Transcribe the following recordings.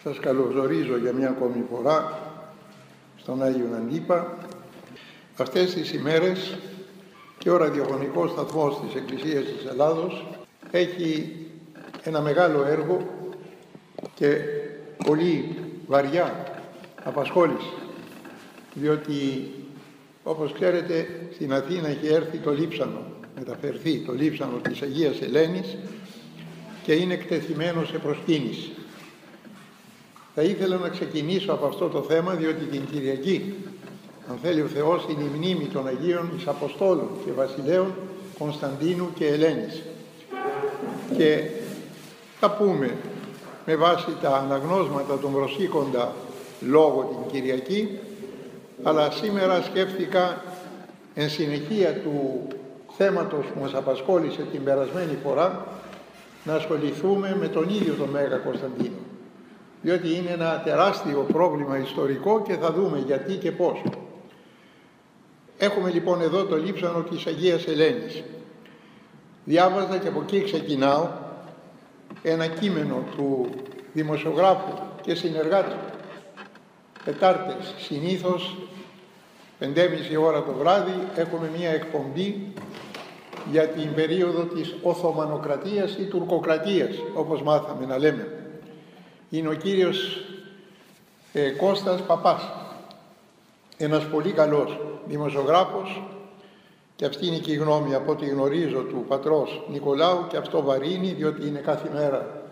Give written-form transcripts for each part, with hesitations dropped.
Σας καλωσορίζω για μια ακόμη φορά στον Άγιον Αντίπα. Αυτές τις ημέρες και ο ραδιοφωνικός σταθμός της Εκκλησίας της Ελλάδος έχει ένα μεγάλο έργο και πολύ βαριά απασχόληση, διότι όπως ξέρετε στην Αθήνα έχει έρθει το λείψανο, μεταφερθεί το λείψανο της Αγίας Ελένης και είναι εκτεθειμένο σε προσκύνηση. Θα ήθελα να ξεκινήσω από αυτό το θέμα, διότι την Κυριακή, αν θέλει ο Θεός, είναι η μνήμη των Αγίων εις Αποστόλων και Βασιλέων Κωνσταντίνου και Ελένης. Και θα πούμε με βάση τα αναγνώσματα των προσήκοντα λόγω την Κυριακή, αλλά σήμερα σκέφτηκα εν συνεχεία του θέματος που μας απασχόλησε την περασμένη φορά να ασχοληθούμε με τον ίδιο τον Μέγα Κωνσταντίνο, διότι είναι ένα τεράστιο πρόβλημα ιστορικό και θα δούμε γιατί και πώς. Έχουμε λοιπόν εδώ το λείψανο της Αγίας Ελένης. Διάβαζα και από εκεί ξεκινάω ένα κείμενο του δημοσιογράφου και συνεργάτου. Τετάρτες συνήθως 5:30 ώρα το βράδυ έχουμε μια εκπομπή για την περίοδο της Οθωμανοκρατίας ή Τουρκοκρατίας, όπως μάθαμε να λέμε. Είναι ο κύριος Κώστας Παπάς, ένας πολύ καλός δημοσιογράφος, και αυτή είναι και η γνώμη από ό,τι γνωρίζω του πατρός Νικολάου, και αυτό βαρύνει διότι είναι κάθε μέρα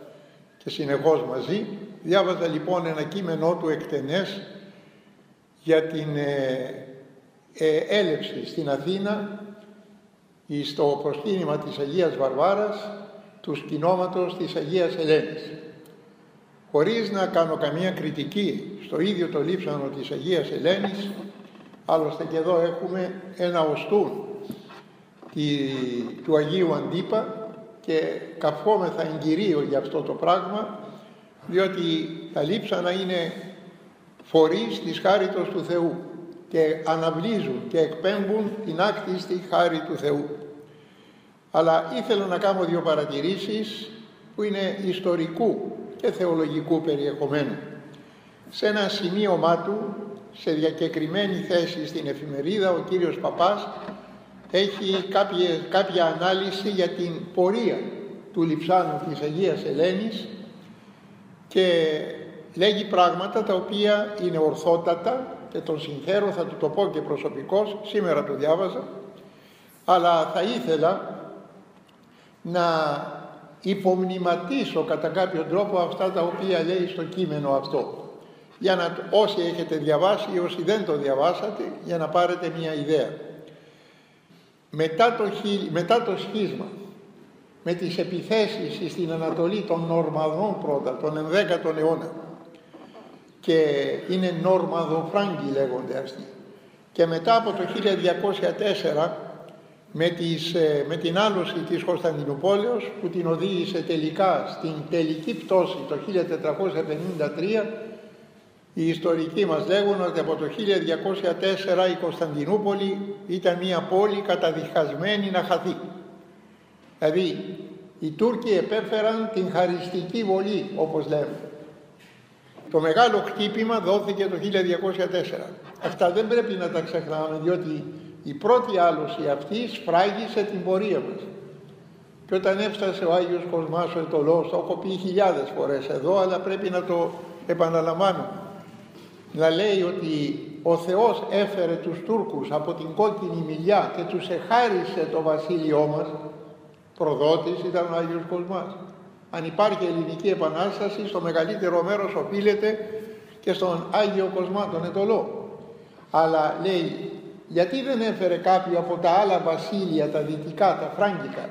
και συνεχώς μαζί. Διάβαζα λοιπόν ένα κείμενό του εκτενές για την έλευση στην Αθήνα στο προσκύνημα της Αγίας Βαρβάρας του σκηνώματος της Αγίας Ελένης. Χωρίς να κάνω καμία κριτική στο ίδιο το λείψανο της Αγίας Ελένης, άλλωστε και εδώ έχουμε ένα οστούν του Αγίου Αντίπα και καυχόμεθα εγκυρίο για αυτό το πράγμα, διότι τα λείψανα είναι φορείς της χάριτος του Θεού και αναβλύζουν και εκπέμπουν την άκτιστη χάρη του Θεού. Αλλά ήθελα να κάνω δύο παρατηρήσεις που είναι ιστορικού και θεολογικού περιεχομένου. Σε ένα σημείωμά του, σε διακεκριμένη θέση στην εφημερίδα, ο κύριος Παπάς έχει κάποια ανάλυση για την πορεία του λειψάνου της Αγίας Ελένης και λέγει πράγματα τα οποία είναι ορθότατα και τον συγχαίρω, θα του το πω και προσωπικώς, σήμερα το διάβαζα, αλλά θα ήθελα να υπομνηματίσω κατά κάποιο τρόπο αυτά τα οποία λέει στο κείμενο αυτό, για να όσοι έχετε διαβάσει ή όσοι δεν το διαβάσατε, για να πάρετε μια ιδέα. Μετά το σχίσμα, με τις επιθέσεις στην Ανατολή των Νορμανδών πρώτα, τον 11ο αιώνα, και είναι Νορμανδοφράγκοι λέγονται αυτοί, και μετά από το 1204 με την άλωση της Κωνσταντινούπολεως, που την οδήγησε τελικά στην τελική πτώση το 1453, οι ιστορικοί μας λέγουν ότι από το 1204 η Κωνσταντινούπολη ήταν μια πόλη καταδικασμένη να χαθεί. Δηλαδή οι Τούρκοι επέφεραν την χαριστική βολή, όπως λέμε. Το μεγάλο χτύπημα δόθηκε το 1204. Αυτά δεν πρέπει να τα ξεχνάμε, διότι η πρώτη άλωση αυτή σφράγισε την πορεία μας. Και όταν έφτασε ο Άγιος Κοσμάς ο Αιτωλός, το έχω πει χιλιάδες φορές εδώ, αλλά πρέπει να το επαναλαμβάνω, να λέει ότι ο Θεός έφερε τους Τούρκους από την κόκκινη μιλιά και τους εχάρισε το βασίλειό μας. Προδότης ήταν ο Άγιος Κοσμάς. Αν υπάρχει ελληνική επανάσταση, στο μεγαλύτερο μέρος οφείλεται και στον Άγιο Κοσμά, τον Αιτωλό. Αλλά λέει, γιατί δεν έφερε κάποιο από τα άλλα βασίλεια, τα δυτικά, τα φράγκικα,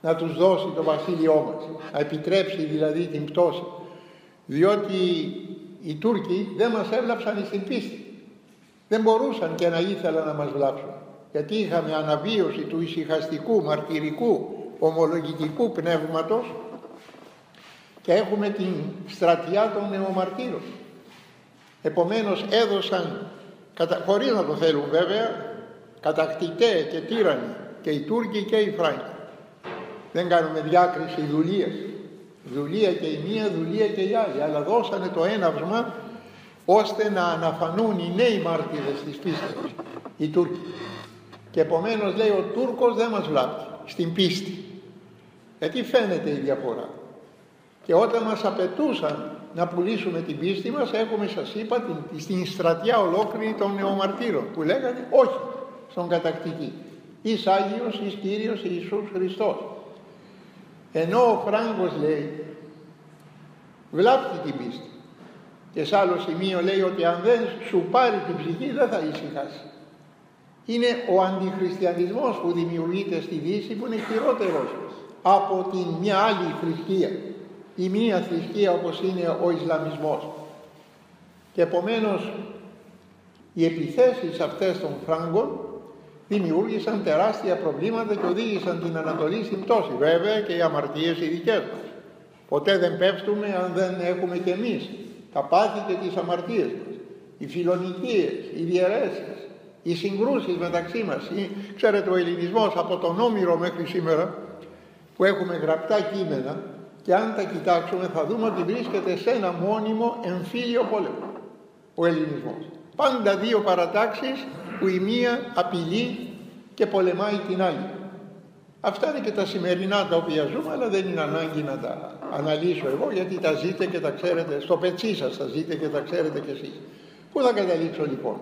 να τους δώσει το βασίλειό μας, να επιτρέψει δηλαδή την πτώση? Διότι οι Τούρκοι δεν μας έβλαψαν στην πίστη. Δεν μπορούσαν και να ήθελαν να μας βλάψουν, γιατί είχαμε αναβίωση του ησυχαστικού, μαρτυρικού, ομολογητικού πνεύματος και έχουμε την στρατιά των νεομαρτύρων. Επομένως έδωσαν, χωρίς να το θέλουν βέβαια, κατακτητές και τύρανοι και οι Τούρκοι και οι Φράγκοι. Δεν κάνουμε διάκριση δουλείας. Δουλεία και η μία, δουλεία και η άλλη. Αλλά δώσανε το έναυσμα ώστε να αναφανούν οι νέοι μάρτυρες της πίστης, οι Τούρκοι. Και επομένως λέει ο Τούρκος δεν μας βλάπτει στην πίστη. Γιατί φαίνεται η διαφορά. Και όταν μας απαιτούσαν να πουλήσουμε την πίστη μας, έχουμε, σας είπα, στην στρατιά ολόκληρη των νεομαρτύρων που λέγανε όχι στον κατακτητή. Εις Άγιος, εις Κύριος Ιησούς Χριστός. Ενώ ο Φράγκος λέει βλάπτει την πίστη. Και σε άλλο σημείο λέει ότι αν δεν σου πάρει την ψυχή δεν θα ησυχάσει. Είναι ο αντιχριστιανισμός που δημιουργείται στη Δύση, που είναι χειρότερος από την μια άλλη θρησκεία, η μία θρησκεία όπως είναι ο Ισλαμισμός. Και επομένως οι επιθέσεις αυτές των Φράγκων δημιούργησαν τεράστια προβλήματα και οδήγησαν την Ανατολή στην πτώση. Βέβαια και οι αμαρτίες οι δικές μας. Ποτέ δεν πέφτουμε αν δεν έχουμε κι εμείς τα πάθη και τις αμαρτίες μας. Οι φιλονικίες, οι διαιρέσεις, οι συγκρούσεις μεταξύ μας. Ξέρετε, ο ελληνισμός από τον Όμηρο μέχρι σήμερα, που έχουμε γραπτά κείμενα, και αν τα κοιτάξουμε θα δούμε ότι βρίσκεται σε ένα μόνιμο εμφύλιο πόλεμο ο ελληνισμός. Πάντα δύο παρατάξεις που η μία απειλεί και πολεμάει την άλλη. Αυτά είναι και τα σημερινά τα οποία ζούμε, αλλά δεν είναι ανάγκη να τα αναλύσω εγώ, γιατί τα ζείτε και τα ξέρετε, στο πετσί σας τα ζείτε και τα ξέρετε κι εσείς. Πού θα καταλήξω λοιπόν?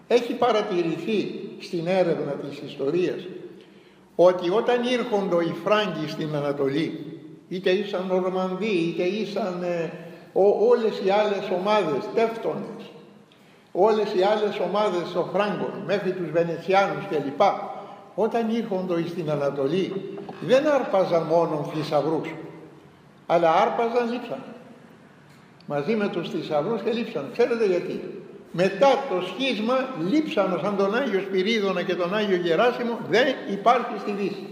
Έχει παρατηρηθεί στην έρευνα της ιστορίας ότι όταν ήρχονται οι Φράγκοι στην Ανατολή, είτε ήσαν Νορμανδοί, είτε ήσαν όλες οι άλλες ομάδες, Τεύτονες, όλες οι άλλες ομάδες των Φράγκων, μέχρι τους Βενετσιάνους κλπ. Όταν ήρχονται στην Ανατολή, δεν άρπαζαν μόνο θησαυρούς, αλλά άρπαζαν, λείψαν. Μαζί με τους θησαυρούς και λείψαν. Ξέρετε γιατί? Μετά το σχίσμα λείψαν σαν τον Άγιο Σπυρίδωνα και τον Άγιο Γεράσιμο, δεν υπάρχει στη Δύση.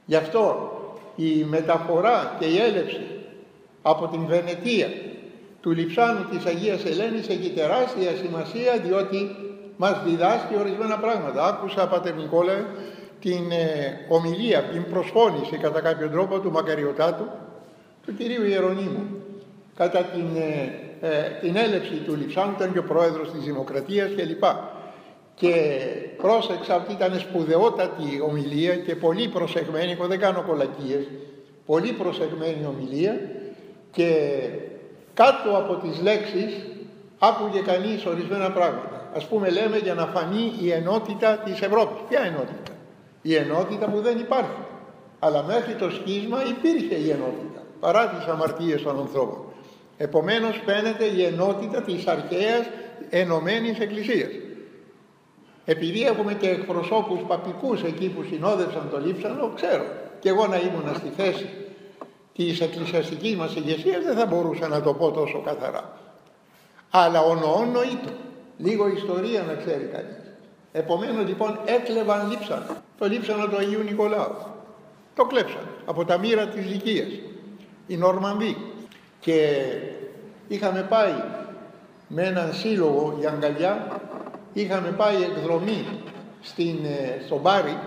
Γι' αυτό η μεταφορά και η έλευση από την Βενετία του λειψάνου της Αγίας Ελένης έχει τεράστια σημασία, διότι μας διδάσκει ορισμένα πράγματα. Άκουσα, Πατέρ Νικόλαε, την ομιλία, την προσφώνηση κατά κάποιο τρόπο του Μακαριωτάτου, του Κυρίου Ιερονύμου, κατά την έλευση του λειψάνου. Ήταν και ο πρόεδρος της Δημοκρατίας κλπ. Και πρόσεξα, αυτή ήταν σπουδαιότατη ομιλία και πολύ προσεγμένη, εγώ δεν κάνω κολακίες, πολύ προσεγμένη ομιλία, και κάτω από τις λέξεις άκουγε κανείς ορισμένα πράγματα. Ας πούμε, λέμε, για να φανεί η ενότητα της Ευρώπης. Ποια ενότητα? Η ενότητα που δεν υπάρχει. Αλλά μέχρι το σχίσμα υπήρχε η ενότητα, παρά τις αμαρτίες των ανθρώπων. Επομένως φαίνεται η ενότητα της αρχαίας ενωμένης Εκκλησίας. Επειδή έχουμε και εκπροσώπους παπικούς εκεί που συνόδευσαν το λείψανο, ξέρω, και εγώ να ήμουν στη θέση της εκκλησιαστικής μας ηγεσίας δεν θα μπορούσα να το πω τόσο καθαρά. Αλλά ο νοόν νοείτο. Λίγο ιστορία να ξέρει κανείς. Επομένως λοιπόν έκλεβαν λείψανο. Το λείψανο του Αγίου Νικολάου. Το κλέψαν από τα μοίρα της Λυκίας. Οι Νορμανδοί. Και είχαμε πάει με έναν σύλλογο για αγκαλιά, είχαμε πάει εκδρομή στο Μπάρι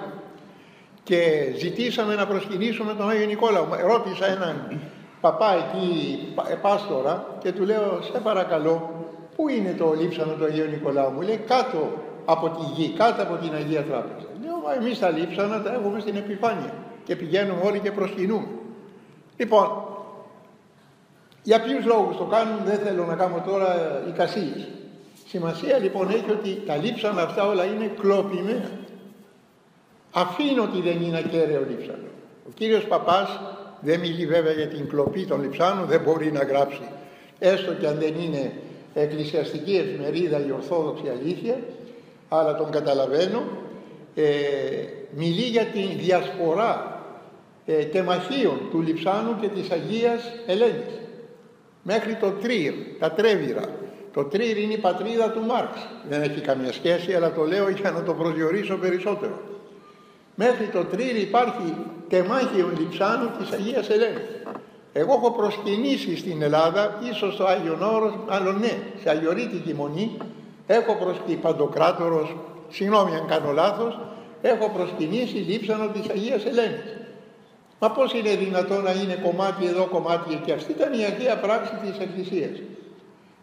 και ζητήσαμε να προσκυνήσουμε τον Άγιο Νικόλαο. Ρώτησα έναν παπά εκεί, πάστορα, και του λέω, σε παρακαλώ, πού είναι το λείψανο του Αγίου Νικολάου? Μου λέει, κάτω από τη γη, κάτω από την Αγία Τράπεζα. Λέω, μα εμείς τα λείψανα τα έχουμε στην επιφάνεια και πηγαίνουμε όλοι και προσκυνούμε. Λοιπόν, για ποιους λόγους το κάνουν δεν θέλω να κάνω τώρα εικασίες. Σημασία λοιπόν έχει ότι τα λείψανα αυτά όλα είναι κλοπημένα. Αφήνω ότι δεν είναι ακέραιο λείψανο. Ο κύριος παπάς δεν μιλεί βέβαια για την κλοπή των λειψάνων, δεν μπορεί να γράψει, έστω και αν δεν είναι εκκλησιαστική εφημερίδα η Ορθόδοξη Αλήθεια, αλλά τον καταλαβαίνω. Μιλεί για την διασπορά τεμαχίων του λειψάνου και της Αγίας Ελένης μέχρι το Τρίρ, τα Τρέβυρα. Το Τρίρ είναι η πατρίδα του Μάρξ, δεν έχει καμία σχέση, αλλά το λέω για να το προσδιορίσω περισσότερο. Μέχρι το Τρίρ υπάρχει τεμάχιον λειψάνου της Αγίας Ελένης. Εγώ έχω προσκυνήσει στην Ελλάδα, ίσως στο Άγιον Όρος, μάλλον ναι, σε αγιορείτικη μονή, έχω προσκυνήσει, Παντοκράτορος, συγγνώμη αν κάνω λάθος, έχω προσκυνήσει λείψανο της Αγίας Ελένης. Μα πώς είναι δυνατόν να είναι κομμάτι εδώ, κομμάτι εκεί? Αυτή ήταν η Αγία πράξη της Εκκλησίας.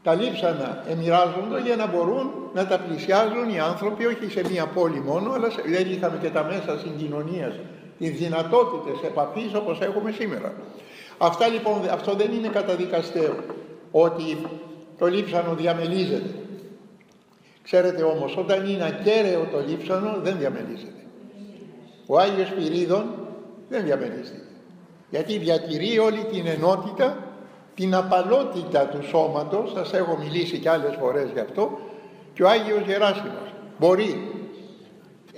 Τα λείψανα μοιράζονται για να μπορούν να τα πλησιάζουν οι άνθρωποι, όχι σε μία πόλη μόνο, αλλά δεν είχαμε και τα μέσα συγκοινωνίας, τις δυνατότητες επαφής όπως έχουμε σήμερα. Αυτά λοιπόν, αυτό δεν είναι καταδικαστέο, ότι το λείψανο διαμελίζεται. Ξέρετε όμως, όταν είναι ακέραιο το λείψανο δεν διαμελίζεται. Ο Άγιος Πυρίδων δεν διαμελίζεται, γιατί διατηρεί όλη την ενότητα, την απαλότητα του σώματος. Σας έχω μιλήσει και άλλες φορές γι' αυτό. Και ο Άγιος Γεράσιμος μπορεί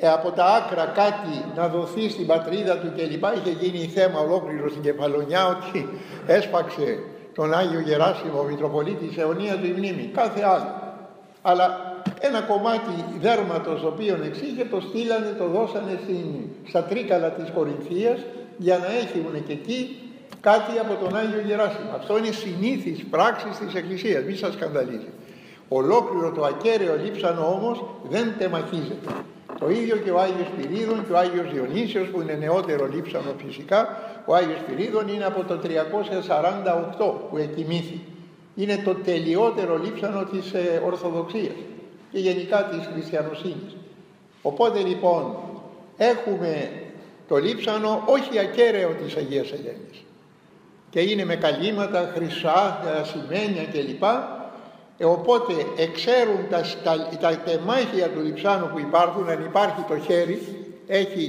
από τα άκρα κάτι να δοθεί στην πατρίδα του κλπ. Είχε γίνει θέμα ολόκληρο στην Κεφαλονιά ότι έσπαξε τον Άγιο Γεράσιμο Μητροπολίτης αιωνία του η μνήμη, κάθε άλλο. Αλλά ένα κομμάτι δέρματος το οποίο εξήγε το στείλανε, το δώσανε στα τρίκαλα της Κορινθίας για να έχουν και εκεί κάτι από τον Άγιο Γεράσιμο. Αυτό είναι συνήθις πράξης της Εκκλησίας, μη σας σκανδαλίζει. Ολόκληρο το ακέραιο λείψανο όμως δεν τεμαχίζεται. Το ίδιο και ο Άγιος Πυρίδων και ο Άγιος Διονύσιος, που είναι νεότερο λείψανο φυσικά. Ο Άγιος Πυρίδων είναι από το 348 που εκοιμήθη. Είναι το τελειότερο λείψανο της Ορθοδοξίας και γενικά της χριστιανοσύνης. Οπότε λοιπόν έχουμε το λείψανο όχι ακέραιο της Αγίας Ελένης και είναι με καλύματα, χρυσά, ασημένια κλπ. Οπότε εξέρουν τα τεμάχια του λειψάνου που υπάρχουν. Αν υπάρχει το χέρι,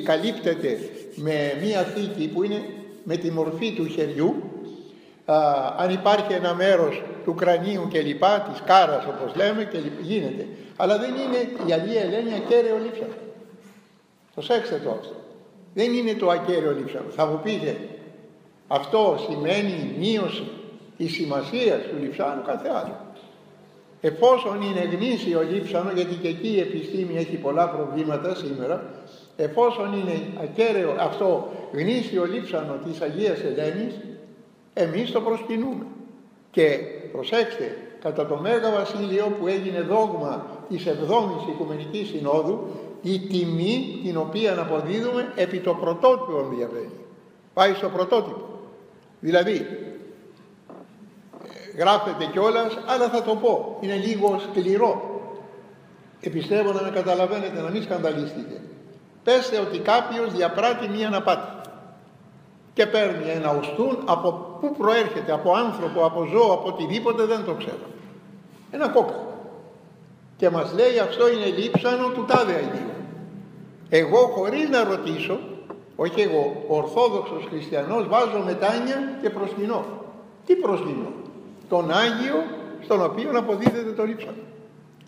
καλύπτεται με μία θήκη που είναι με τη μορφή του χεριού. Αν υπάρχει ένα μέρος του κρανίου κλπ, της κάρας όπως λέμε, και γίνεται. Αλλά δεν είναι η Αγία Ελένη ακέραιο λείψανο. Προσέξτε το αυτό. Δεν είναι το ακέραιο λείψανο. Θα μου πείτε, αυτό σημαίνει μείωση της σημασίας του λειψάνου? Κάθε άλλο. Εφόσον είναι γνήσιο λείψανο, γιατί και εκεί η επιστήμη έχει πολλά προβλήματα σήμερα, εφόσον είναι ακέραιο αυτό γνήσιο λείψανο της Αγίας Ελένης, εμείς το προσκυνούμε. Και προσέξτε, κατά το Μέγα Βασίλειο που έγινε δόγμα της 7ης Οικουμενικής Συνόδου, η τιμή την οποία αποδίδουμε επί το πρωτότυπο διαβαίνει. Πάει στο πρωτότυπο. Δηλαδή, γράφεται κιόλας, αλλά θα το πω, είναι λίγο σκληρό. Πιστεύω να με καταλαβαίνετε, να μην σκανδαλίστηκε. Πέστε ότι κάποιος διαπράττει μία απάτη και παίρνει ένα οστούν, από πού προέρχεται, από άνθρωπο, από ζώο, από οτιδήποτε, δεν το ξέρω. Ένα κόκαλο. Και μας λέει αυτό είναι λείψανο του τάδε Αγίου. Εγώ χωρίς να ρωτήσω, όχι εγώ, ο Ορθόδοξος Χριστιανός, βάζω μετάνια και προσκυνώ. Τι προσκυνώ? Τον Άγιο στον οποίο αποδίδεται το λείψανο.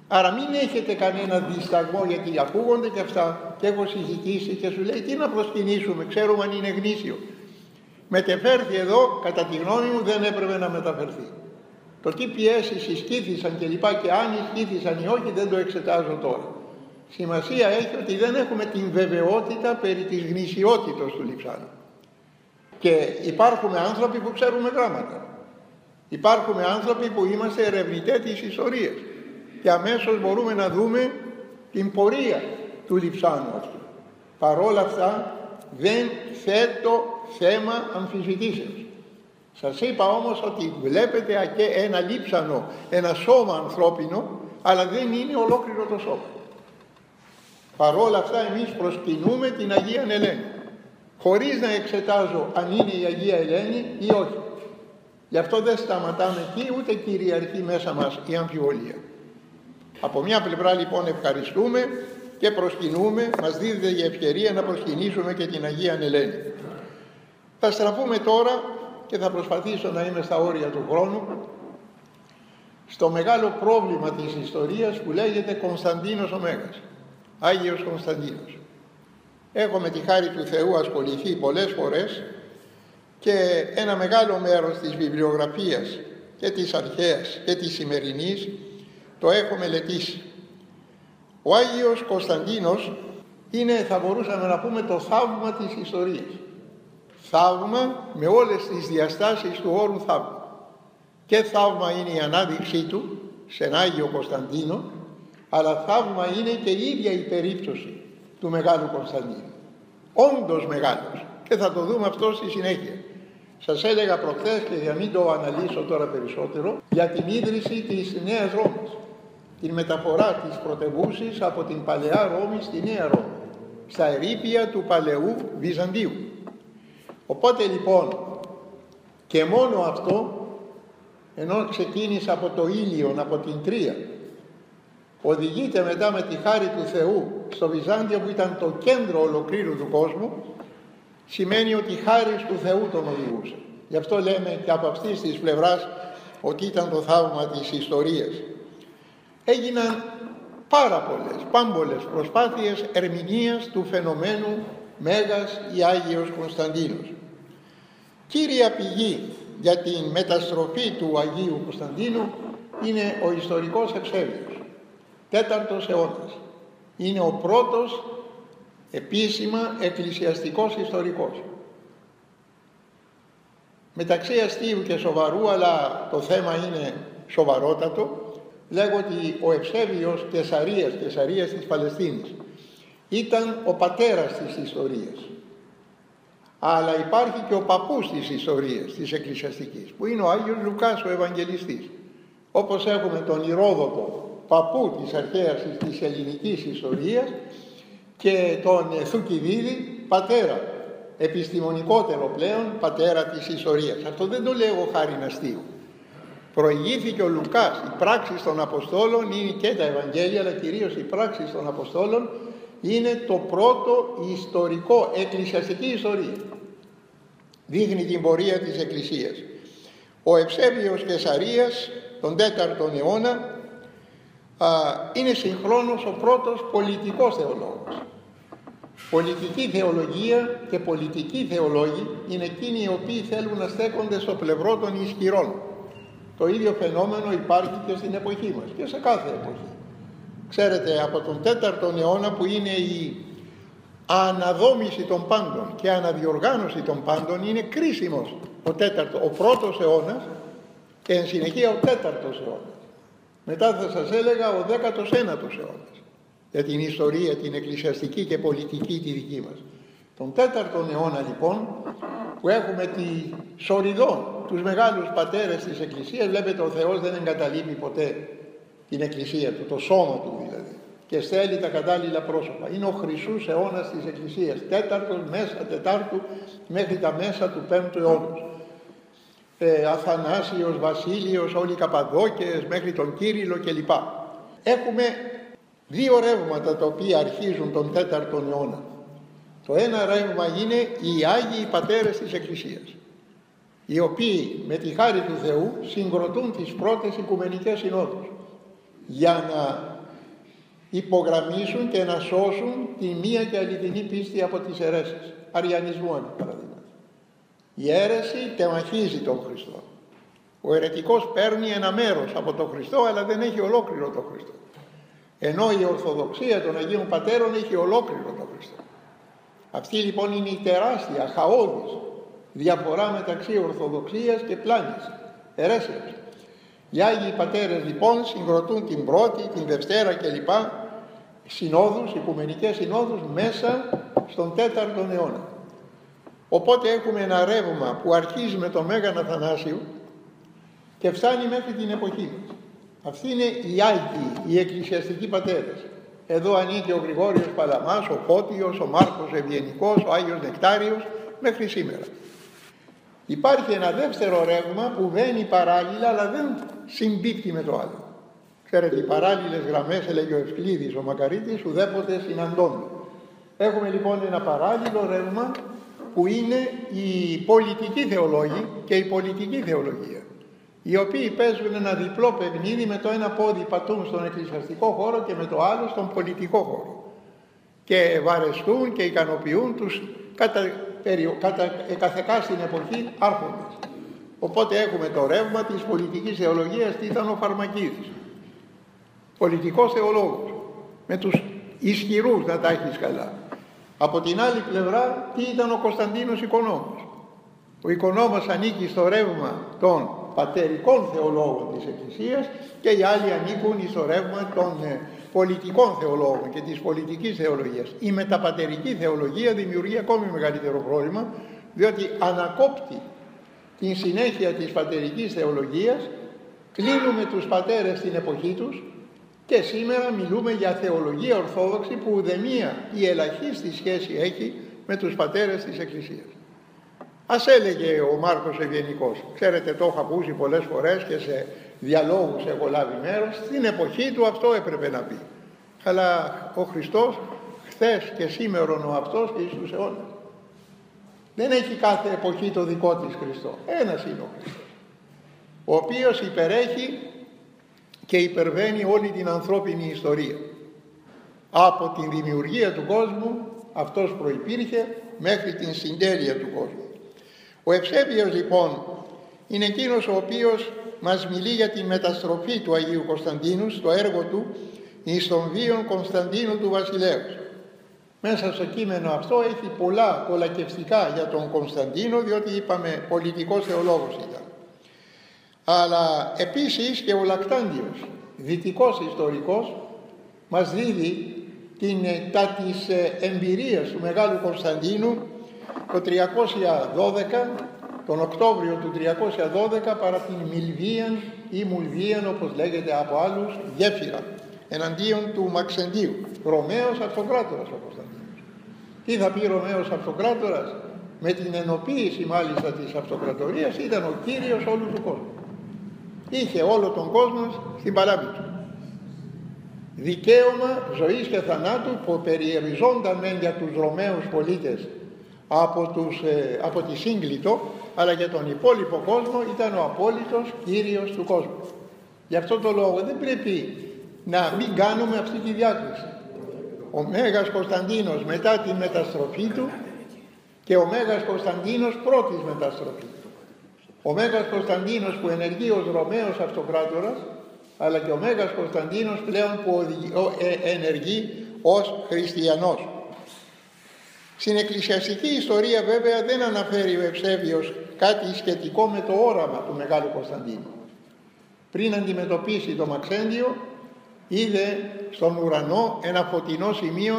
Άρα μην έχετε κανένα δισταγμό, γιατί ακούγονται και αυτά και έχω συζητήσει και σου λέει τι να προσκυνήσουμε, ξέρουμε αν είναι γνήσιο. Μετεφέρθη εδώ, κατά τη γνώμη μου δεν έπρεπε να μεταφερθεί. Το τι πιέσεις ισχύθησαν και λοιπά και αν ισχύθησαν ή όχι δεν το εξετάζω τώρα. Σημασία έχει ότι δεν έχουμε την βεβαιότητα περί της γνησιότητος του λειψάνου. Και υπάρχουν άνθρωποι που ξέρουμε γράμματα. Υπάρχουν άνθρωποι που είμαστε ερευνητές της ιστορίας και αμέσως μπορούμε να δούμε την πορεία του λειψάνου αυτού. Παρόλα αυτά δεν θέτω θέμα αμφισβητήσεως. Σας είπα όμως ότι βλέπετε ένα λείψανο, ένα σώμα ανθρώπινο, αλλά δεν είναι ολόκληρο το σώμα. Παρόλα αυτά εμείς προσκυνούμε την Αγία Ελένη, χωρίς να εξετάζω αν είναι η Αγία Ελένη ή όχι. Γι' αυτό δεν σταματάμε εκεί, ούτε κυριαρχεί μέσα μας η αμφιβολία. Από μια πλευρά λοιπόν ευχαριστούμε και προσκυνούμε, μας δίδεται η ευκαιρία να προσκυνήσουμε και την Αγία Ελένη. Θα στραφούμε τώρα και θα προσπαθήσω να είμαι στα όρια του χρόνου στο μεγάλο πρόβλημα της ιστορίας που λέγεται Κωνσταντίνος ο Μέγας, Άγιος Κωνσταντίνος. Έχω με τη χάρη του Θεού ασχοληθεί πολλές φορές και ένα μεγάλο μέρος της βιβλιογραφίας και της αρχαίας και της σημερινής το έχω μελετήσει. Ο Άγιος Κωνσταντίνος είναι, θα μπορούσαμε να πούμε, το θαύμα της ιστορίας. Θαύμα με όλες τις διαστάσεις του όρου θαύμα. Και θαύμα είναι η ανάδειξή του σε ένα Άγιο Κωνσταντίνο, αλλά θαύμα είναι και η ίδια η περίπτωση του Μεγάλου Κωνσταντίνου. Όντως μεγάλος και θα το δούμε αυτό στη συνέχεια. Σας έλεγα προχθές και για μην το αναλύσω τώρα περισσότερο, για την ίδρυση της Νέας Ρώμης, την μεταφορά της πρωτευούσης από την Παλαιά Ρώμη στη Νέα Ρώμη, στα ερείπια του Παλαιού Βυζαντίου. Οπότε λοιπόν και μόνο αυτό, ενώ ξεκίνησε από το Ήλιον, από την Τρία, οδηγείται μετά με τη χάρη του Θεού στο Βυζάντιο που ήταν το κέντρο ολοκλήρου του κόσμου, σημαίνει ότι η χάρη του Θεού τον οδηγούσε. Γι' αυτό λέμε και από αυτής της πλευράς ότι ήταν το θαύμα της ιστορίας. Έγιναν πάρα πολλές, πάμπολες προσπάθειες ερμηνείας του φαινομένου Μέγας ή Άγιος Κωνσταντίνος. Κύρια πηγή για την μεταστροφή του Αγίου Κωνσταντίνου είναι ο ιστορικός Ευσέβιος, 4ος αιώνας. Είναι ο πρώτος επίσημα εκκλησιαστικός ιστορικός. Μεταξύ αστείου και σοβαρού, αλλά το θέμα είναι σοβαρότατο, λέγω ότι ο Ευσέβιος Κεσαρίας της Παλαιστίνης ήταν ο πατέρας της ιστορίας. Αλλά υπάρχει και ο παππούς της ιστορίας, της εκκλησιαστικής, που είναι ο Άγιος Λουκάς ο Ευαγγελιστής. Όπως έχουμε τον Ηρόδοτο, παππού της αρχαίας της ελληνικής ιστορίας, και τον Θουκυδίδη, πατέρα, επιστημονικότερο πλέον, πατέρα της ιστορίας. Αυτό δεν το λέω χάριν αστείου. Προηγήθηκε ο Λουκάς. Οι πράξεις των Αποστόλων είναι και τα Ευαγγέλια, αλλά κυρίως οι πράξεις των Αποστόλων είναι το πρώτο ιστορικό, εκκλησιαστική ιστορία. Δείχνει την πορεία της Εκκλησίας. Ο Ευσέβιος Κεσαρίας, τον 4ο αιώνα, είναι συγχρόνως ο πρώτος πολιτικός θεολόγος. Πολιτική θεολογία και πολιτικοί θεολόγοι είναι εκείνοι οι οποίοι θέλουν να στέκονται στο πλευρό των ισχυρών. Το ίδιο φαινόμενο υπάρχει και στην εποχή μας και σε κάθε εποχή. Ξέρετε, από τον 4ο αιώνα που είναι η αναδόμηση των πάντων και αναδιοργάνωση των πάντων, είναι κρίσιμος ο πρώτος αιώνας και εν συνεχεία ο 4ος αιώνας. Μετά θα σας έλεγα ο 19ος αιώνας για την ιστορία, την εκκλησιαστική και πολιτική τη δική μας. Τον 4ο αιώνα λοιπόν, που έχουμε τη Σοριδόν, τους μεγάλους πατέρες της Εκκλησίας. Βλέπετε, ο Θεός δεν εγκαταλείπει ποτέ την Εκκλησία του, το σώμα του δηλαδή, και στέλνει τα κατάλληλα πρόσωπα. Είναι ο χρυσούς αιώνας της Εκκλησίας, 4ος μέσα 4ου μέχρι τα μέσα του 5ου αιώνα. Αθανάσιος, Βασίλειος, όλοι οι Καπαδόκες μέχρι τον Κύριλλο κλπ. Έχουμε δύο ρεύματα τα οποία αρχίζουν τον 4ο αιώνα. Το ένα ρεύμα είναι οι Άγιοι Πατέρες της Εκκλησίας, οι οποίοι με τη χάρη του Θεού συγκροτούν τις πρώτες Οικουμενικές Συνόδους για να υπογραμμίσουν και να σώσουν τη μία και αληθινή πίστη από τις αιρέσεις. Αριανισμό είναι παραδείγμα. Η αίρεση τεμαχίζει τον Χριστό. Ο αιρετικός παίρνει ένα μέρος από τον Χριστό, αλλά δεν έχει ολόκληρο τον Χριστό. Ενώ η Ορθοδοξία των Αγίων Πατέρων έχει ολόκληρο τον Χριστό. Αυτή λοιπόν είναι η τεράστια, χαόδης διαφορά μεταξύ Ορθοδοξίας και πλάνης, αιρέσεως. Οι Άγιοι Πατέρες λοιπόν συγκροτούν την πρώτη, την Δευτέρα κλπ. Συνόδους, Οικουμενικές Συνόδους μέσα στον 4ο αιώνα. Οπότε έχουμε ένα ρεύμα που αρχίζει με τον Μέγαν Αθανάσιο και φτάνει μέχρι την εποχή μας. Αυτοί είναι οι Άγιοι, οι εκκλησιαστικοί πατέρες. Εδώ ανήκει ο Γρηγόριος Παλαμάς, ο Φώτιος, ο Μάρκος Ευγενικός, ο Άγιος Νεκτάριος, μέχρι σήμερα. Υπάρχει ένα δεύτερο ρεύμα που βαίνει παράλληλα, αλλά δεν συμπίπτει με το άλλο. Ξέρετε, οι παράλληλες γραμμές, έλεγε ο Ευκλήδης, ο Μακαρίτης, ουδέποτε συναντώνται. Έχουμε λοιπόν ένα παράλληλο ρεύμα που είναι οι πολιτικοί θεολόγοι και η πολιτική θεολογία, οι οποίοι παίζουν ένα διπλό παιχνίδι, με το ένα πόδι πατούν στον εκκλησιαστικό χώρο και με το άλλο στον πολιτικό χώρο, και βαρεστούν και ικανοποιούν τους καθεκά στην εποχή άρχοντες. Οπότε έχουμε το ρεύμα της πολιτικής θεολογίας. Τι ήταν ο Φαρμακίδης, πολιτικός θεολόγος, με τους ισχυρούς, να τα έχεις καλά. Από την άλλη πλευρά, τι ήταν ο Κωνσταντίνος Οικονόμος. Ο Οικονόμος ανήκει στο ρεύμα των πατερικών θεολόγων της Εκκλησίας και οι άλλοι ανήκουν στο ρεύμα των πολιτικών θεολόγων και της πολιτικής θεολογίας. Η μεταπατερική θεολογία δημιουργεί ακόμη μεγαλύτερο πρόβλημα, διότι ανακόπτει την συνέχεια της πατερικής θεολογίας. Κλείνουμε τους πατέρες στην εποχή τους και σήμερα μιλούμε για θεολογία ορθόδοξη που ουδεμία ή ελαχίστη σχέση έχει με τους πατέρες της Εκκλησίας. Ας έλεγε ο Μάρκος Ευγενικός, ξέρετε, το έχω ακούσει πολλές φορές και σε διαλόγους έχω λάβει μέρος, στην εποχή του αυτό έπρεπε να πει. Αλλά ο Χριστός χθες και σήμερον ο αυτός και εις τους αιώνας. Δεν έχει κάθε εποχή το δικό της Χριστό. Ένας είναι ο Χριστός, ο οποίος υπερέχει και υπερβαίνει όλη την ανθρώπινη ιστορία. Από την δημιουργία του κόσμου αυτός προϋπήρχε μέχρι την συντέλεια του κόσμου. Ο Ευσέβιος λοιπόν είναι εκείνος ο οποίος μας μιλεί για τη μεταστροφή του Αγίου Κωνσταντίνου στο έργο του εις τον βίον Κωνσταντίνου του Βασιλέως. Μέσα στο κείμενο αυτό έχει πολλά κολακευστικά για τον Κωνσταντίνο, διότι είπαμε πολιτικός θεολόγος ήταν. Αλλά επίσης και ο Λακτάντιος, δυτικός ιστορικός, μας δίδει τα της εμπειρίας του Μεγάλου Κωνσταντίνου το 312, τον Οκτώβριο του 312, παρά την Μιλβίαν ή Μουλβίαν όπως λέγεται από άλλους, γέφυρα εναντίον του Μαξεντίου. Ρωμαίος Αυτοκράτορας ο Κωνσταντίνος. Τι θα πει Ρωμαίος Αυτοκράτορας? Με την ενοποίηση μάλιστα της αυτοκρατορίας ήταν ο κύριος όλου του κόσμου. Είχε όλο τον κόσμο στην παλάμη του. Δικαίωμα ζωής και θανάτου που περιοριζόνταν μεν για τους Ρωμαίους πολίτες από τη Σύγκλιτο, αλλά για τον υπόλοιπο κόσμο ήταν ο απόλυτος κύριος του κόσμου. Γι' αυτό το λόγο δεν πρέπει να μην κάνουμε αυτή τη διάκριση. Ο Μέγας Κωνσταντίνος μετά τη μεταστροφή του και ο Μέγας Κωνσταντίνος πρώτης μεταστροφής του. Ο Μέγας Κωνσταντίνος που ενεργεί ως Ρωμαίος Αυτοκράτορας, αλλά και ο Μέγας Κωνσταντίνος πλέον που ενεργεί ως χριστιανός. Στην εκκλησιαστική ιστορία βέβαια δεν αναφέρει ο Ευσέβιος κάτι σχετικό με το όραμα του Μεγάλου Κωνσταντίνου. Πριν αντιμετωπίσει το Μαξέντιο, είδε στον ουρανό ένα φωτεινό σημείο,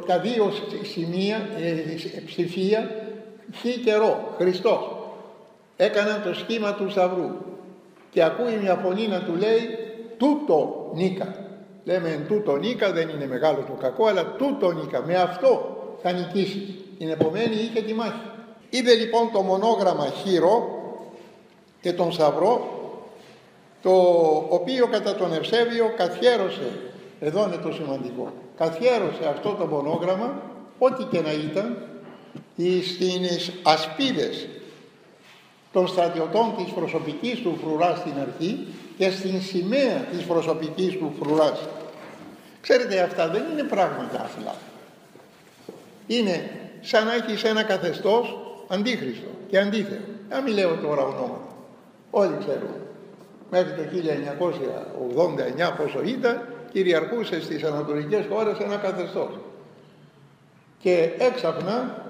τα δύο σημεία, ψηφία, χ και ρο, Χριστός. Έκαναν το σχήμα του σταυρού και ακούει μια φωνή να του λέει τούτο νίκα. Λέμε τούτο νίκα, δεν είναι μεγάλο το κακό, αλλά τούτο νίκα, με αυτό θα νικήσει. Την επομένη είχε τη μάχη. Είδε λοιπόν το μονόγραμμα χείρο και τον σταυρό, το οποίο κατά τον Ευσέβιο καθιέρωσε, εδώ είναι το σημαντικό, καθιέρωσε αυτό το μονόγραμμα, ό,τι και να ήταν, στις ασπίδες των στρατιωτών της προσωπικής του φρουράς στην αρχή και στην σημαία της προσωπικής του φρουράς. Ξέρετε, αυτά δεν είναι πράγματα απλά. Είναι σαν να έχεις ένα καθεστώς αντίχριστο και αντίθετο. Να μην λέω τώρα ονόματα. Όλοι ξέρουν. Μέχρι το 1989 πόσο ήταν, κυριαρχούσε στις ανατολικές χώρες ένα καθεστώς. Και έξαφνα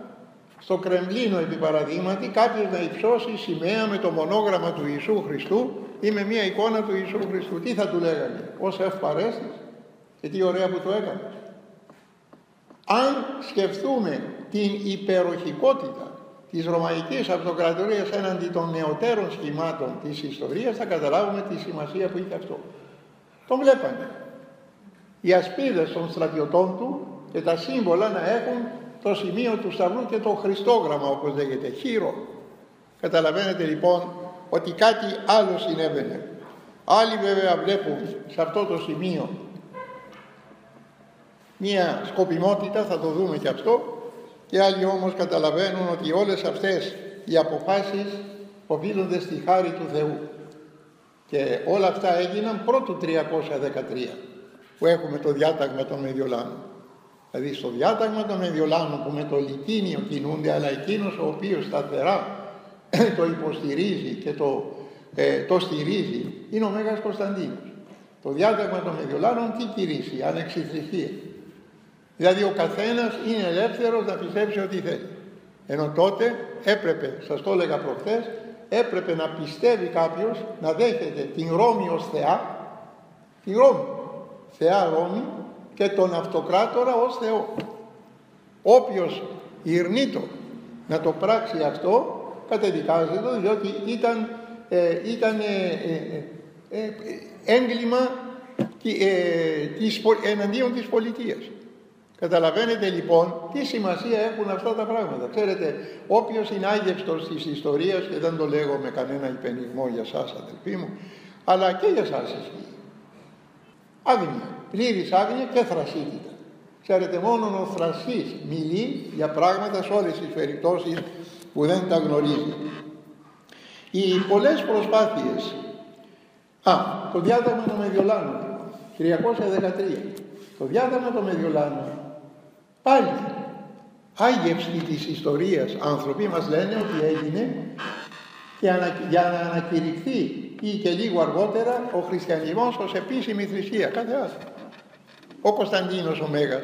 στο Κρεμλίνο επί παραδείγματι κάποιος να υψώσει σημαία με το μονόγραμμα του Ιησού Χριστού ή με μια εικόνα του Ιησού Χριστού. Τι θα του λέγανε? Ως ευπαρέστης. Και τι ωραία που το έκανε. Αν σκεφτούμε την υπεροχικότητα της Ρωμαϊκής Αυτοκρατορίας έναντι των νεωτέρων σχημάτων της ιστορίας, θα καταλάβουμε τη σημασία που είχε αυτό. Τον βλέπανε. Οι ασπίδες των στρατιωτών του και τα σύμβολα να έχουν το σημείο του σταυρού και το χριστόγραμμα, όπως λέγεται, χείρο. Καταλαβαίνετε λοιπόν ότι κάτι άλλο συνέβαινε. Άλλοι βέβαια βλέπουν σε αυτό το σημείο μία σκοπιμότητα, θα το δούμε και αυτό, και άλλοι όμως καταλαβαίνουν ότι όλες αυτές οι αποφάσεις οφείλονται στη χάρη του Θεού. Και όλα αυτά έγιναν πρώτου 313 που έχουμε το διάταγμα των Μεδιολάνων. Δηλαδή στο διάταγμα των Μεδιολάνων που με το λιτίνιο κινούνται, αλλά εκείνος ο οποίος σταθερά το υποστηρίζει και το στηρίζει είναι ο Μέγας Κωνσταντίνος. Το διάταγμα των Μεδιολάνων τι κηρύσσει? Ανεξιθρησκεία. Δηλαδή ο καθένας είναι ελεύθερος να πιστέψει ό,τι θέλει. Ενώ τότε έπρεπε, σας το έλεγα προχθές, έπρεπε να πιστεύει κάποιος, να δέχεται την Ρώμη ως Θεά, την Ρώμη, Θεά Ρώμη, και τον Αυτοκράτορα ως Θεό. Όποιος ειρνείτο να το πράξει αυτό, καταδικάζεται, διότι ήταν έγκλημα εναντίον της πολιτείας. Καταλαβαίνετε λοιπόν τι σημασία έχουν αυτά τα πράγματα. Ξέρετε, όποιος είναι άγευστος της ιστορίας, και δεν το λέγω με κανένα υπενιγμό για σας αδελφοί μου, αλλά και για σας ισχύει. Άγνοια, πλήρης άγνοια και θρασίτητα. Ξέρετε, μόνο ο θρασής μιλεί για πράγματα σε όλες τις περιπτώσεις που δεν τα γνωρίζει. Οι πολλές προσπάθειες, το διάταγμα των Μεδιολάνων, 313, το διάταγμα των Μεδιολάνων, πάλι άγευστη της ιστορίας άνθρωποι μας λένε ότι έγινε για να ανακηρυχθεί ή και λίγο αργότερα ο χριστιανισμός ως επίσημη θρησκεία, κάθε άλλο. Ο Κωνσταντίνος ο Μέγας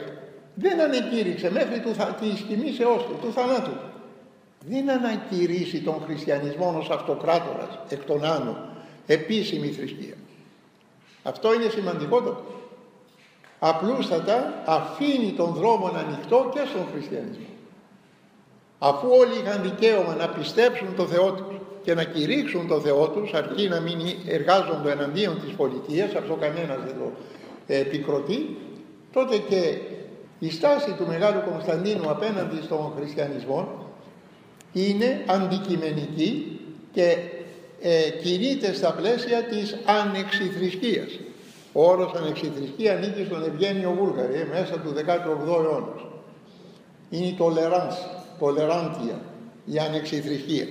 δεν ανακήρυξε μέχρι της κοιμήσεώς του θανάτου. Δεν ανακηρύσει τον χριστιανισμό ως αυτοκράτορας εκ των άνω, επίσημη θρησκεία. Αυτό είναι σημαντικότατο. Απλούστατα αφήνει τον δρόμο ανοιχτό και στον χριστιανισμό. Αφού όλοι είχαν δικαίωμα να πιστέψουν το Θεό τους και να κηρύξουν το Θεό τους, αρκεί να μην εργάζονται εναντίον της πολιτείας, αυτό κανένας δεν το επικροτεί, τότε και η στάση του Μεγάλου Κωνσταντίνου απέναντι στον χριστιανισμό είναι αντικειμενική και κινείται στα πλαίσια της ανεξιθρησκείας. Ο όρος ανεξιθρησκεία ανήκει στον Ευγένιο Βούλγαρη, μέσα του 18ου αιώνα. Είναι η τολεράντια, η ανεξιθρησκεία.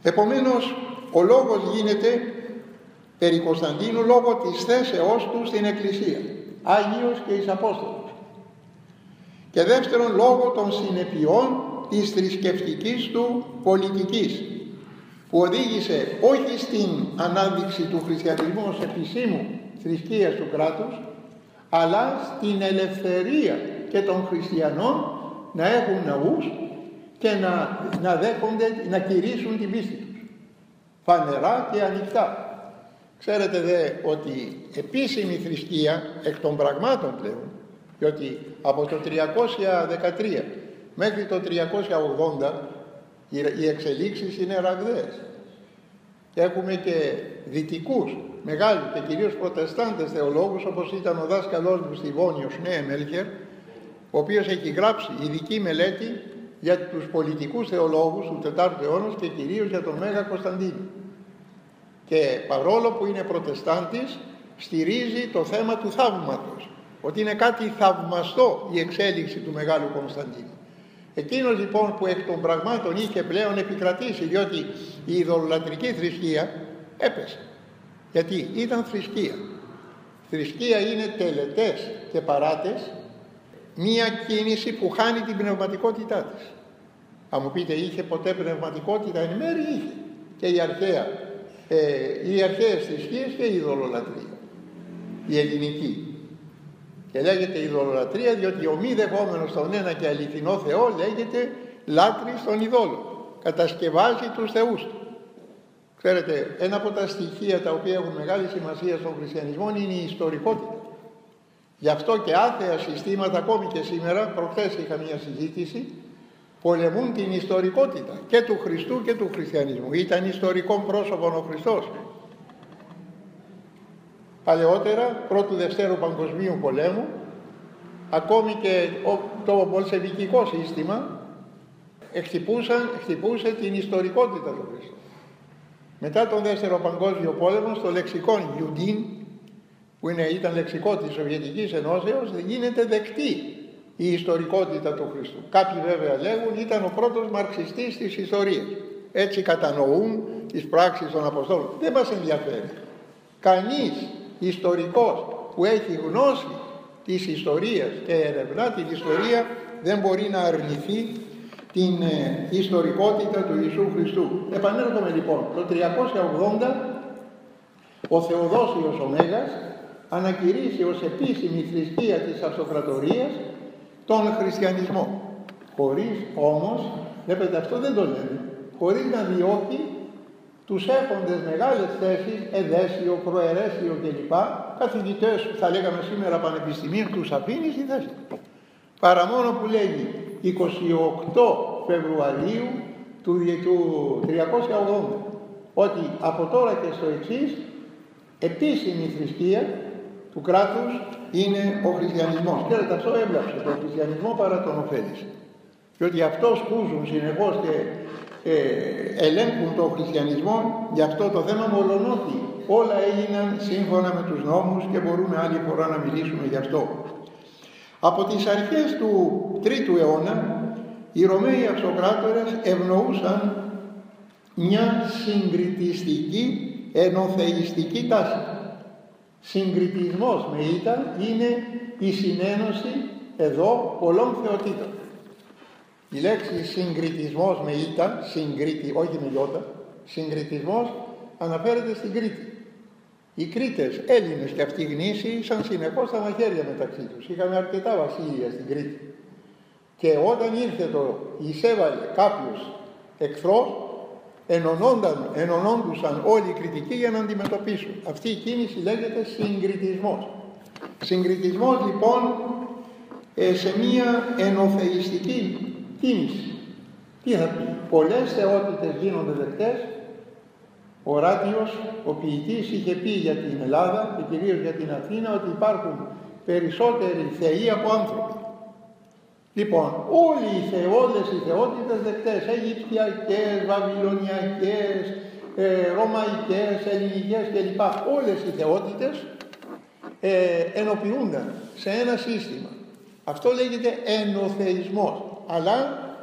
Επομένως, ο λόγος γίνεται περί Κωνσταντίνου λόγω της θέσεώς του στην Εκκλησία, Άγιος και εις Απόστολος. Και δεύτερον, λόγω των συνεπειών της θρησκευτικής του πολιτικής, που οδήγησε όχι στην ανάδειξη του χριστιανισμού ως επισήμου θρησκείας του κράτους, αλλά στην ελευθερία και των χριστιανών να έχουν ναούς και να δέχονται, να κηρύσσουν την πίστη τους φανερά και ανοιχτά. Ξέρετε δε ότι επίσημη θρησκεία εκ των πραγμάτων πλέον, διότι από το 313 μέχρι το 380 οι εξελίξεις είναι ραγδαίες. Έχουμε και δυτικούς μεγάλους και κυρίως προτεστάντες θεολόγους, όπως ήταν ο δάσκαλός μου στη Βόνιο Σνέεμελχερ, ο οποίος έχει γράψει ειδική μελέτη για τους πολιτικούς θεολόγους του 4ου αιώνα και κυρίως για τον Μέγα Κωνσταντίνο. Και παρόλο που είναι προτεστάντης, στηρίζει το θέμα του θαύματος, ότι είναι κάτι θαυμαστό η εξέλιξη του Μεγάλου Κωνσταντίνου. Εκείνος λοιπόν που εκ των πραγμάτων είχε πλέον επικρατήσει, διότι η ειδωλολατρική θρησκεία έπεσε. Γιατί ήταν θρησκεία. Θρησκεία είναι τελετές και παράτες, μία κίνηση που χάνει την πνευματικότητά της. Αν μου πείτε, είχε ποτέ πνευματικότητα? Εν μέρει είχε. Και οι αρχαίες θρησκείες και η ειδωλολατρία, η ελληνική. Και λέγεται ειδωλολατρία διότι ο μη δεχόμενος τον ένα και αληθινό Θεό λέγεται λάτρης των ειδόλων. Κατασκευάζει τους θεούς του. Ξέρετε, ένα από τα στοιχεία τα οποία έχουν μεγάλη σημασία στον χριστιανισμό είναι η ιστορικότητα. Γι' αυτό και άθεα συστήματα, ακόμη και σήμερα, προχθές είχα μια συζήτηση, πολεμούν την ιστορικότητα και του Χριστού και του χριστιανισμού. Ήταν ιστορικό πρόσωπο ο Χριστός. Παλαιότερα, πρώτου Δευτέρου Παγκοσμίου Πολέμου, ακόμη και το μπολσεβικικό σύστημα χτυπούσε την ιστορικότητα του Χριστού. Μετά τον Δεύτερο Παγκόσμιο Πόλεμο, στο λεξικό Ιουντίν, που ήταν λεξικό της Σοβιετικής Ενώσεως, γίνεται δεκτή η ιστορικότητα του Χριστού. Κάποιοι βέβαια λέγουν ήταν ο πρώτος μαρξιστής της ιστορίας. Έτσι κατανοούν τις πράξεις των Αποστόλων. Δεν μας ενδιαφέρει. Κανείς ιστορικός που έχει γνώση της ιστορίας και ερευνά την ιστορία δεν μπορεί να αρνηθεί την ιστορικότητα του Ιησού Χριστού. Επανέρχομαι λοιπόν, το 380 ο Θεοδόσιος ο Μέγας ανακηρύσσει ως επίσημη θρησκεία της αυτοκρατορίας τον χριστιανισμό. Χωρίς όμως, βλέπετε αυτό δεν το λένε, χωρίς να διώκει τους έχοντες μεγάλες θέσεις, εδέσιο, προαιρέσιο κλπ. Καθηγητές, θα λέγαμε σήμερα πανεπιστημίων, τους αφήνει στη θέση. Παρά μόνο που λέγει 28 Φεβρουαρίου του 380, ότι από τώρα και στο εξής επίσημη θρησκεία του κράτους είναι ο χριστιανισμός. Ξέρετε, αυτό έβλαψε τον χριστιανισμό παρά τον ωφέλησε. Διότι αυτό σκούζουν συνεχώς και ελέγχουν τον χριστιανισμό, γι' αυτό το θέμα, μολονότι όλα έγιναν σύμφωνα με τους νόμους και μπορούμε άλλη φορά να μιλήσουμε γι' αυτό. Από τις αρχές του 3ου αιώνα οι Ρωμαίοι αυτοκράτορες ευνοούσαν μια συγκριτιστική ενωθεϊστική τάση. Συγκριτισμός με ήτα είναι η συνένωση εδώ πολλών θεοτήτων. Η λέξη συγκριτισμός με ήτα, συγκρίτη, όχι με ιώτα, συγκριτισμός αναφέρεται στην Κρήτη. Οι Κρήτες, Έλληνες και αυτοί γνήσιοι, ήσαν συνεχώς τα μαχαίρια μεταξύ τους. Είχαμε αρκετά βασίλεια στην Κρήτη. Και όταν ήρθε εισέβαλε κάποιος εχθρός, ενωνόντουσαν όλοι οι Κρητικοί για να αντιμετωπίσουν. Αυτή η κίνηση λέγεται συγκριτισμός. Συγκριτισμός λοιπόν σε μία ενωθεϊστική κίνηση. Τι θα πει? Πολλές θεότητες γίνονται δεκτές. Ο Ράτιος, ο ποιητής, είχε πει για την Ελλάδα και κυρίως για την Αθήνα ότι υπάρχουν περισσότεροι θεοί από άνθρωποι. Λοιπόν, όλες οι θεότητες δεκτές, Αιγυπτιακές, Βαβυλωνιακές, Ρωμαϊκές, Ελληνικές κλπ. Όλες οι θεότητες ενοποιούνταν σε ένα σύστημα. Αυτό λέγεται ενωθεϊσμός, αλλά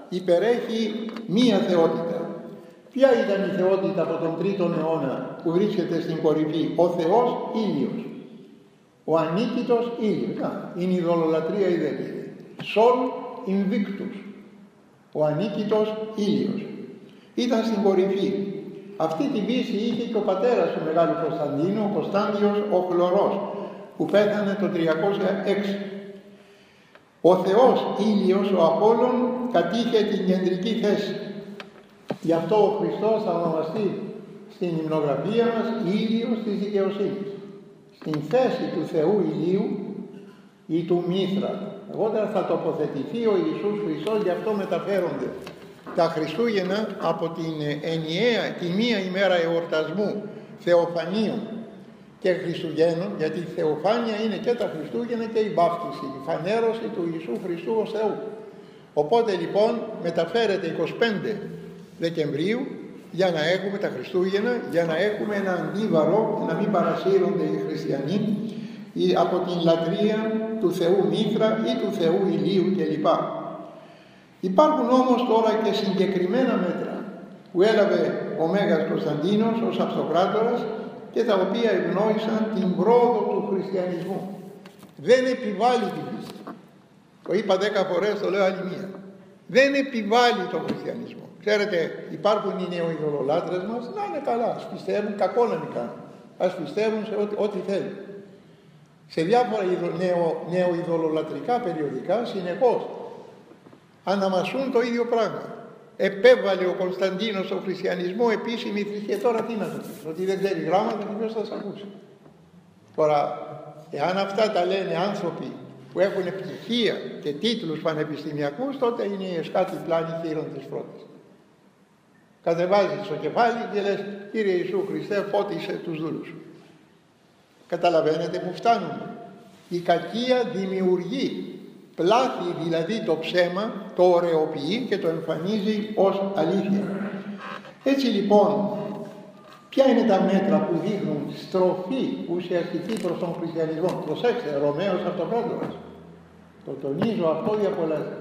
υπερέχει μία θεότητα. Ποια ήταν η θεότητα από τον 3ο αιώνα που βρίσκεται στην κορυφή? Ο Θεός Ήλιος, ο ανίκητος Ήλιος. Είναι η ειδωλολατρία ή δεν είναι? Sol Invictus, ο ανίκητος Ήλιος, ήταν στην κορυφή. Αυτή την πίστη είχε και ο πατέρας του Μεγάλου Κωνσταντίνου, ο Κωνσταντιος ο Χλωρός, που πέθανε το 306. Ο Θεός Ήλιος, ο Απόλλων, κατήχε την κεντρική θέση. Γι' αυτό ο Χριστός θα ονομαστεί στην υμνογραφία μας Ήλιος της δικαιοσύνης. Στην θέση του Θεού Ηλίου ή του Μήθρα. Αργότερα θα τοποθετηθεί ο Ιησούς Χριστός, γι' αυτό μεταφέρονται τα Χριστούγεννα από την ενιαία, τη μία ημέρα εορτασμού Θεοφανίων και Χριστουγέννων, γιατί η Θεοφάνεια είναι και τα Χριστούγεννα και η βάφτιση, η φανέρωση του Ιησού Χριστού ως Θεού. Οπότε λοιπόν μεταφέρεται 25 Δεκεμβρίου για να έχουμε τα Χριστούγεννα, για να έχουμε ένα αντίβαρο, να μην παρασύρονται οι χριστιανοί από την λατρεία του Θεού Μήθρα ή του Θεού Ηλίου κλπ. Υπάρχουν όμως τώρα και συγκεκριμένα μέτρα που έλαβε ο Μέγας Κωνσταντίνος ως αυτοκράτορας και τα οποία ευνόησαν την πρόοδο του χριστιανισμού. Δεν επιβάλλει την πίστη. Το είπα 10 φορές, το λέω άλλη μία. Δεν επιβάλλει τον χριστιανισμό. Ξέρετε, υπάρχουν οι νεοειδωλολάτρες μας, να είναι καλά, ας πιστεύουν, κακό να μην κάνουν. Ας πιστεύουν σε ό,τι θέλουν. Σε διάφορα νεοειδωλολατρικά περιοδικά συνεχώς αναμασούν το ίδιο πράγμα. Επέβαλε ο Κωνσταντίνος στον χριστιανισμό επίσημη θρησκεία. Τώρα τι να το πεις? Ότι δεν ξέρει γράμματα και ποιος θα σας ακούσει? Τώρα, εάν αυτά τα λένε άνθρωποι που έχουν πτυχία και τίτλους πανεπιστημιακούς, τότε είναι η εσκάτη πλάνη θύρων της πρώτης. Κατεβάζεις το κεφάλι και λες, Κύριε Ιησού Χριστέ, φώτισε τους δούλους σου. Καταλαβαίνετε που φτάνουμε? Η κακία δημιουργεί, πλάθει δηλαδή το ψέμα, το ωρεοποιεί και το εμφανίζει ως αλήθεια. Έτσι λοιπόν, ποια είναι τα μέτρα που δείχνουν στροφή ουσιαστική προς τον χριστιανισμό? Προσέξτε, Ρωμαίος αυτοκράτορας. Το τονίζω αυτό για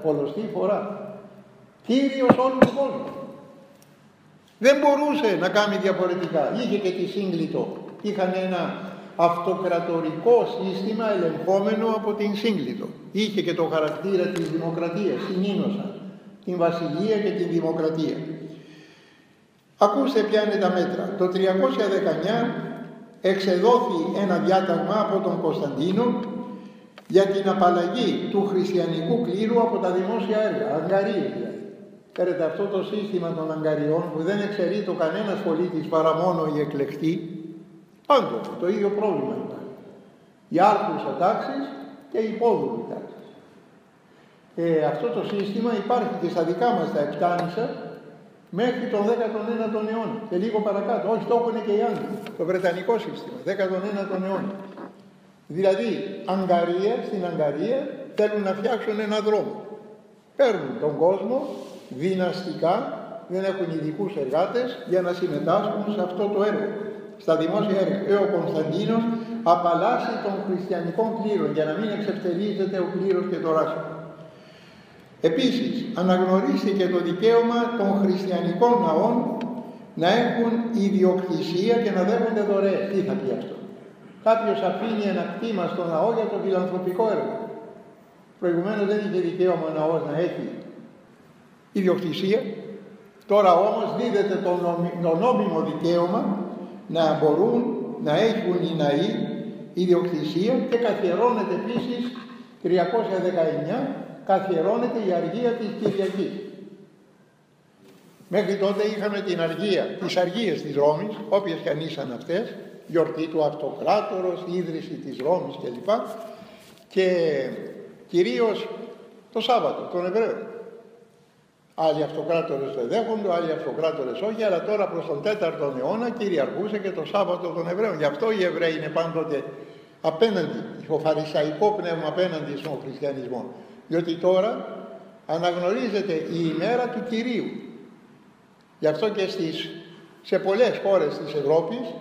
πολλοστή φορά. Κύριος όλου του κόσμου. Δεν μπορούσε να κάνει διαφορετικά. Είχε και τη Σύγκλιτο. Είχαν ένα αυτοκρατορικό σύστημα ελεγχόμενο από την Σύγκλιτο. Είχε και το χαρακτήρα της δημοκρατίας. Συνήνωσαν την βασιλεία και την δημοκρατία. Ακούστε ποια είναι τα μέτρα. Το 319 εξεδόθη ένα διάταγμα από τον Κωνσταντίνο για την απαλλαγή του χριστιανικού κλήρου από τα δημόσια έργα, αγκαρίες δηλαδή. Ξέρετε, αυτό το σύστημα των αγκαριών που δεν εξαιρεί το κανένας πολίτης παρά μόνο οι εκλεκτοί, πάντοτε το ίδιο πρόβλημα υπάρχει. Η άρχουσα τάξης και η υπόδουλη τάξη. Αυτό το σύστημα υπάρχει και στα δικά μας τα Επτάνησα μέχρι τον 19ο αιώνα και λίγο παρακάτω. Όχι, το έχουν και οι Άγγλοι, το βρετανικό σύστημα, 19ο αιώνα. Δηλαδή, στην Αγκαρία θέλουν να φτιάξουν ένα δρόμο. Παίρνουν τον κόσμο δυναστικά, δεν έχουν ειδικούς εργάτες για να συμμετάσχουν σε αυτό το έργο, στα δημόσια έργα. Ο Κωνσταντίνος απαλλάσσει των χριστιανικών κλήρων για να μην εξευτελίζεται ο κλήρος και το ράσο. Επίσης, αναγνωρίστηκε το δικαίωμα των χριστιανικών ναών να έχουν ιδιοκτησία και να δέχονται δωρεές. Τι θα πει αυτό? Κάποιος αφήνει ένα κτήμα στο ναό για το φιλανθρωπικό έργο. Προηγουμένως δεν είχε δικαίωμα ο ναός να έχει ιδιοκτησία. Τώρα όμως δίδεται το νόμιμο δικαίωμα να μπορούν να έχουν οι ναοί ιδιοκτησία και καθιερώνεται επίσης 319 καθιερώνεται η αργία της Κυριακής. Μέχρι τότε είχαμε τις αργίες της Ρώμης, όποιες και αν ήσαν αυτές, γιορτή του Αυτοκράτορος, ίδρυση της Ρώμης κλπ. Και κυρίως το Σάββατο των Εβραίων. Άλλοι αυτοκράτορες το δέχονται, άλλοι αυτοκράτορες όχι, αλλά τώρα προς τον 4ο αιώνα κυριαρχούσε και το Σάββατο των Εβραίων. Γι' αυτό οι Εβραίοι είναι πάντοτε απέναντι, το φαρισαϊκό πνεύμα απέναντι στον χριστιανισμό. Διότι τώρα αναγνωρίζεται η ημέρα του Κυρίου. Γι' αυτό και σε πολλές χώρες της Ευρώπης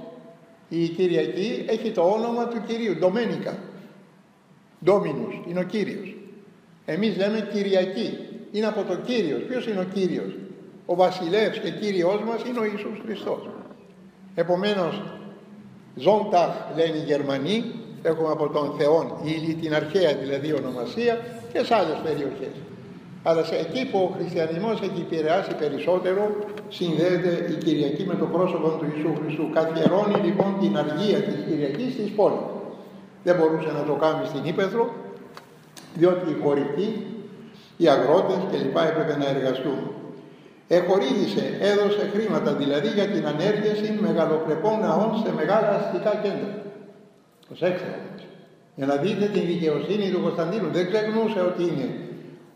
η Κυριακή έχει το όνομα του Κυρίου, Ντομένικα. Ντόμινους, είναι ο Κύριος. Εμείς λέμε Κυριακή, είναι από το Κύριος. Ποιος είναι ο Κύριος? Ο Βασιλεύς και Κύριος μας είναι ο Ιησούς Χριστός. Επομένως, Ζόνταχ λένε οι Γερμανοί, έχουμε από τον Θεόν ύλη, την αρχαία δηλαδή ονομασία, και σε άλλες περιοχές. Αλλά εκεί που ο χριστιανισμός έχει επηρεάσει περισσότερο, συνδέεται η Κυριακή με το πρόσωπο του Ιησού Χριστού. Καθιερώνει λοιπόν την αργία της Κυριακής στις πόλεις. Δεν μπορούσε να το κάνει στην Ύπαιθρο, διότι οι χωρικοί, οι αγρότες κλπ. Έπρεπε να εργαστούν. Εχορήγησε, έδωσε χρήματα δηλαδή για την ανέργεση μεγαλοπρεπών ναών σε μεγάλα αστικά κέντρα. Προσέξτε, για να δείτε την δικαιοσύνη του Κωνσταντίνου. Δεν ξεχνούσε ότι είναι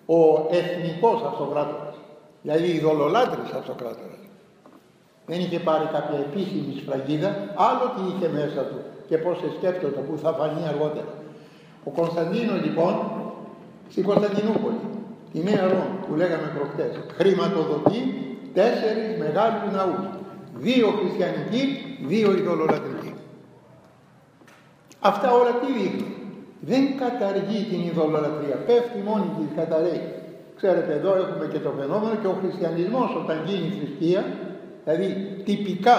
ο εθνικός αυτοκράτορας, δηλαδή ειδωλολάτρης αυτοκράτορας. Δεν είχε πάρει κάποια επίσημη σφραγίδα, άλλο τι είχε μέσα του και πώς σκέφτεται, που θα φανεί αργότερα. Ο Κωνσταντίνος λοιπόν στην Κωνσταντινούπολη, τη Νέα Ρώμη που λέγαμε προχτές, χρηματοδοτεί 4 μεγάλους ναούς, 2 χριστιανικοί, 2 ειδωλολατρικοί. Αυτά όλα τι δείχνουν? Δεν καταργεί την ειδωλολατρία, πέφτει μόνη της, καταραίει. Ξέρετε, εδώ έχουμε και το φαινόμενο και ο χριστιανισμός όταν γίνει θρησκεία, δηλαδή τυπικά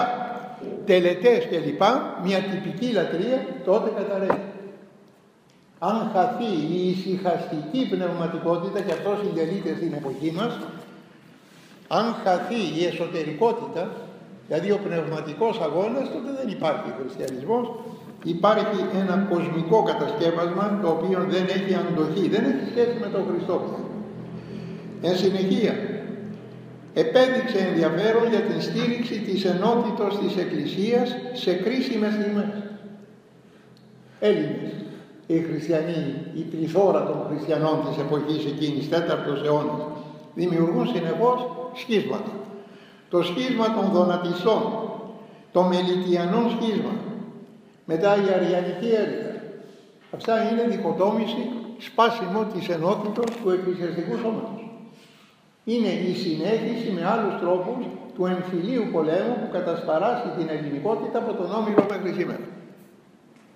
τελετές κλπ, μια τυπική λατρεία, τότε καταραίει. Αν χαθεί η ησυχαστική πνευματικότητα, και αυτό συντελείται στην εποχή μας, αν χαθεί η εσωτερικότητα, δηλαδή ο πνευματικός αγώνας, τότε δεν υπάρχει χριστιανισμός. Υπάρχει ένα κοσμικό κατασκεύασμα το οποίο δεν έχει αντοχή, δεν έχει σχέση με τον Χριστό. Εν συνεχεία, επέδειξε ενδιαφέρον για την στήριξη της ενότητος της Εκκλησίας σε κρίσιμες στιγμές. Έλληνες, οι χριστιανοί, η πληθώρα των χριστιανών της εποχής εκείνης, 4ος αιώνας, δημιουργούν συνεχώς σχίσματα. Το σχίσμα των Δονατιστών, το Μελιτιανών σχίσμα, μετά η Αριανική έρευνα. Αυτά είναι δικοτόμηση, σπάσιμο της ενότητος του εκκλησιαστικού σώματος. Είναι η συνέχιση με άλλους τρόπους του εμφυλίου πολέμου που κατασπαράσει την ελληνικότητα από τον Όμηρο μέχρι σήμερα.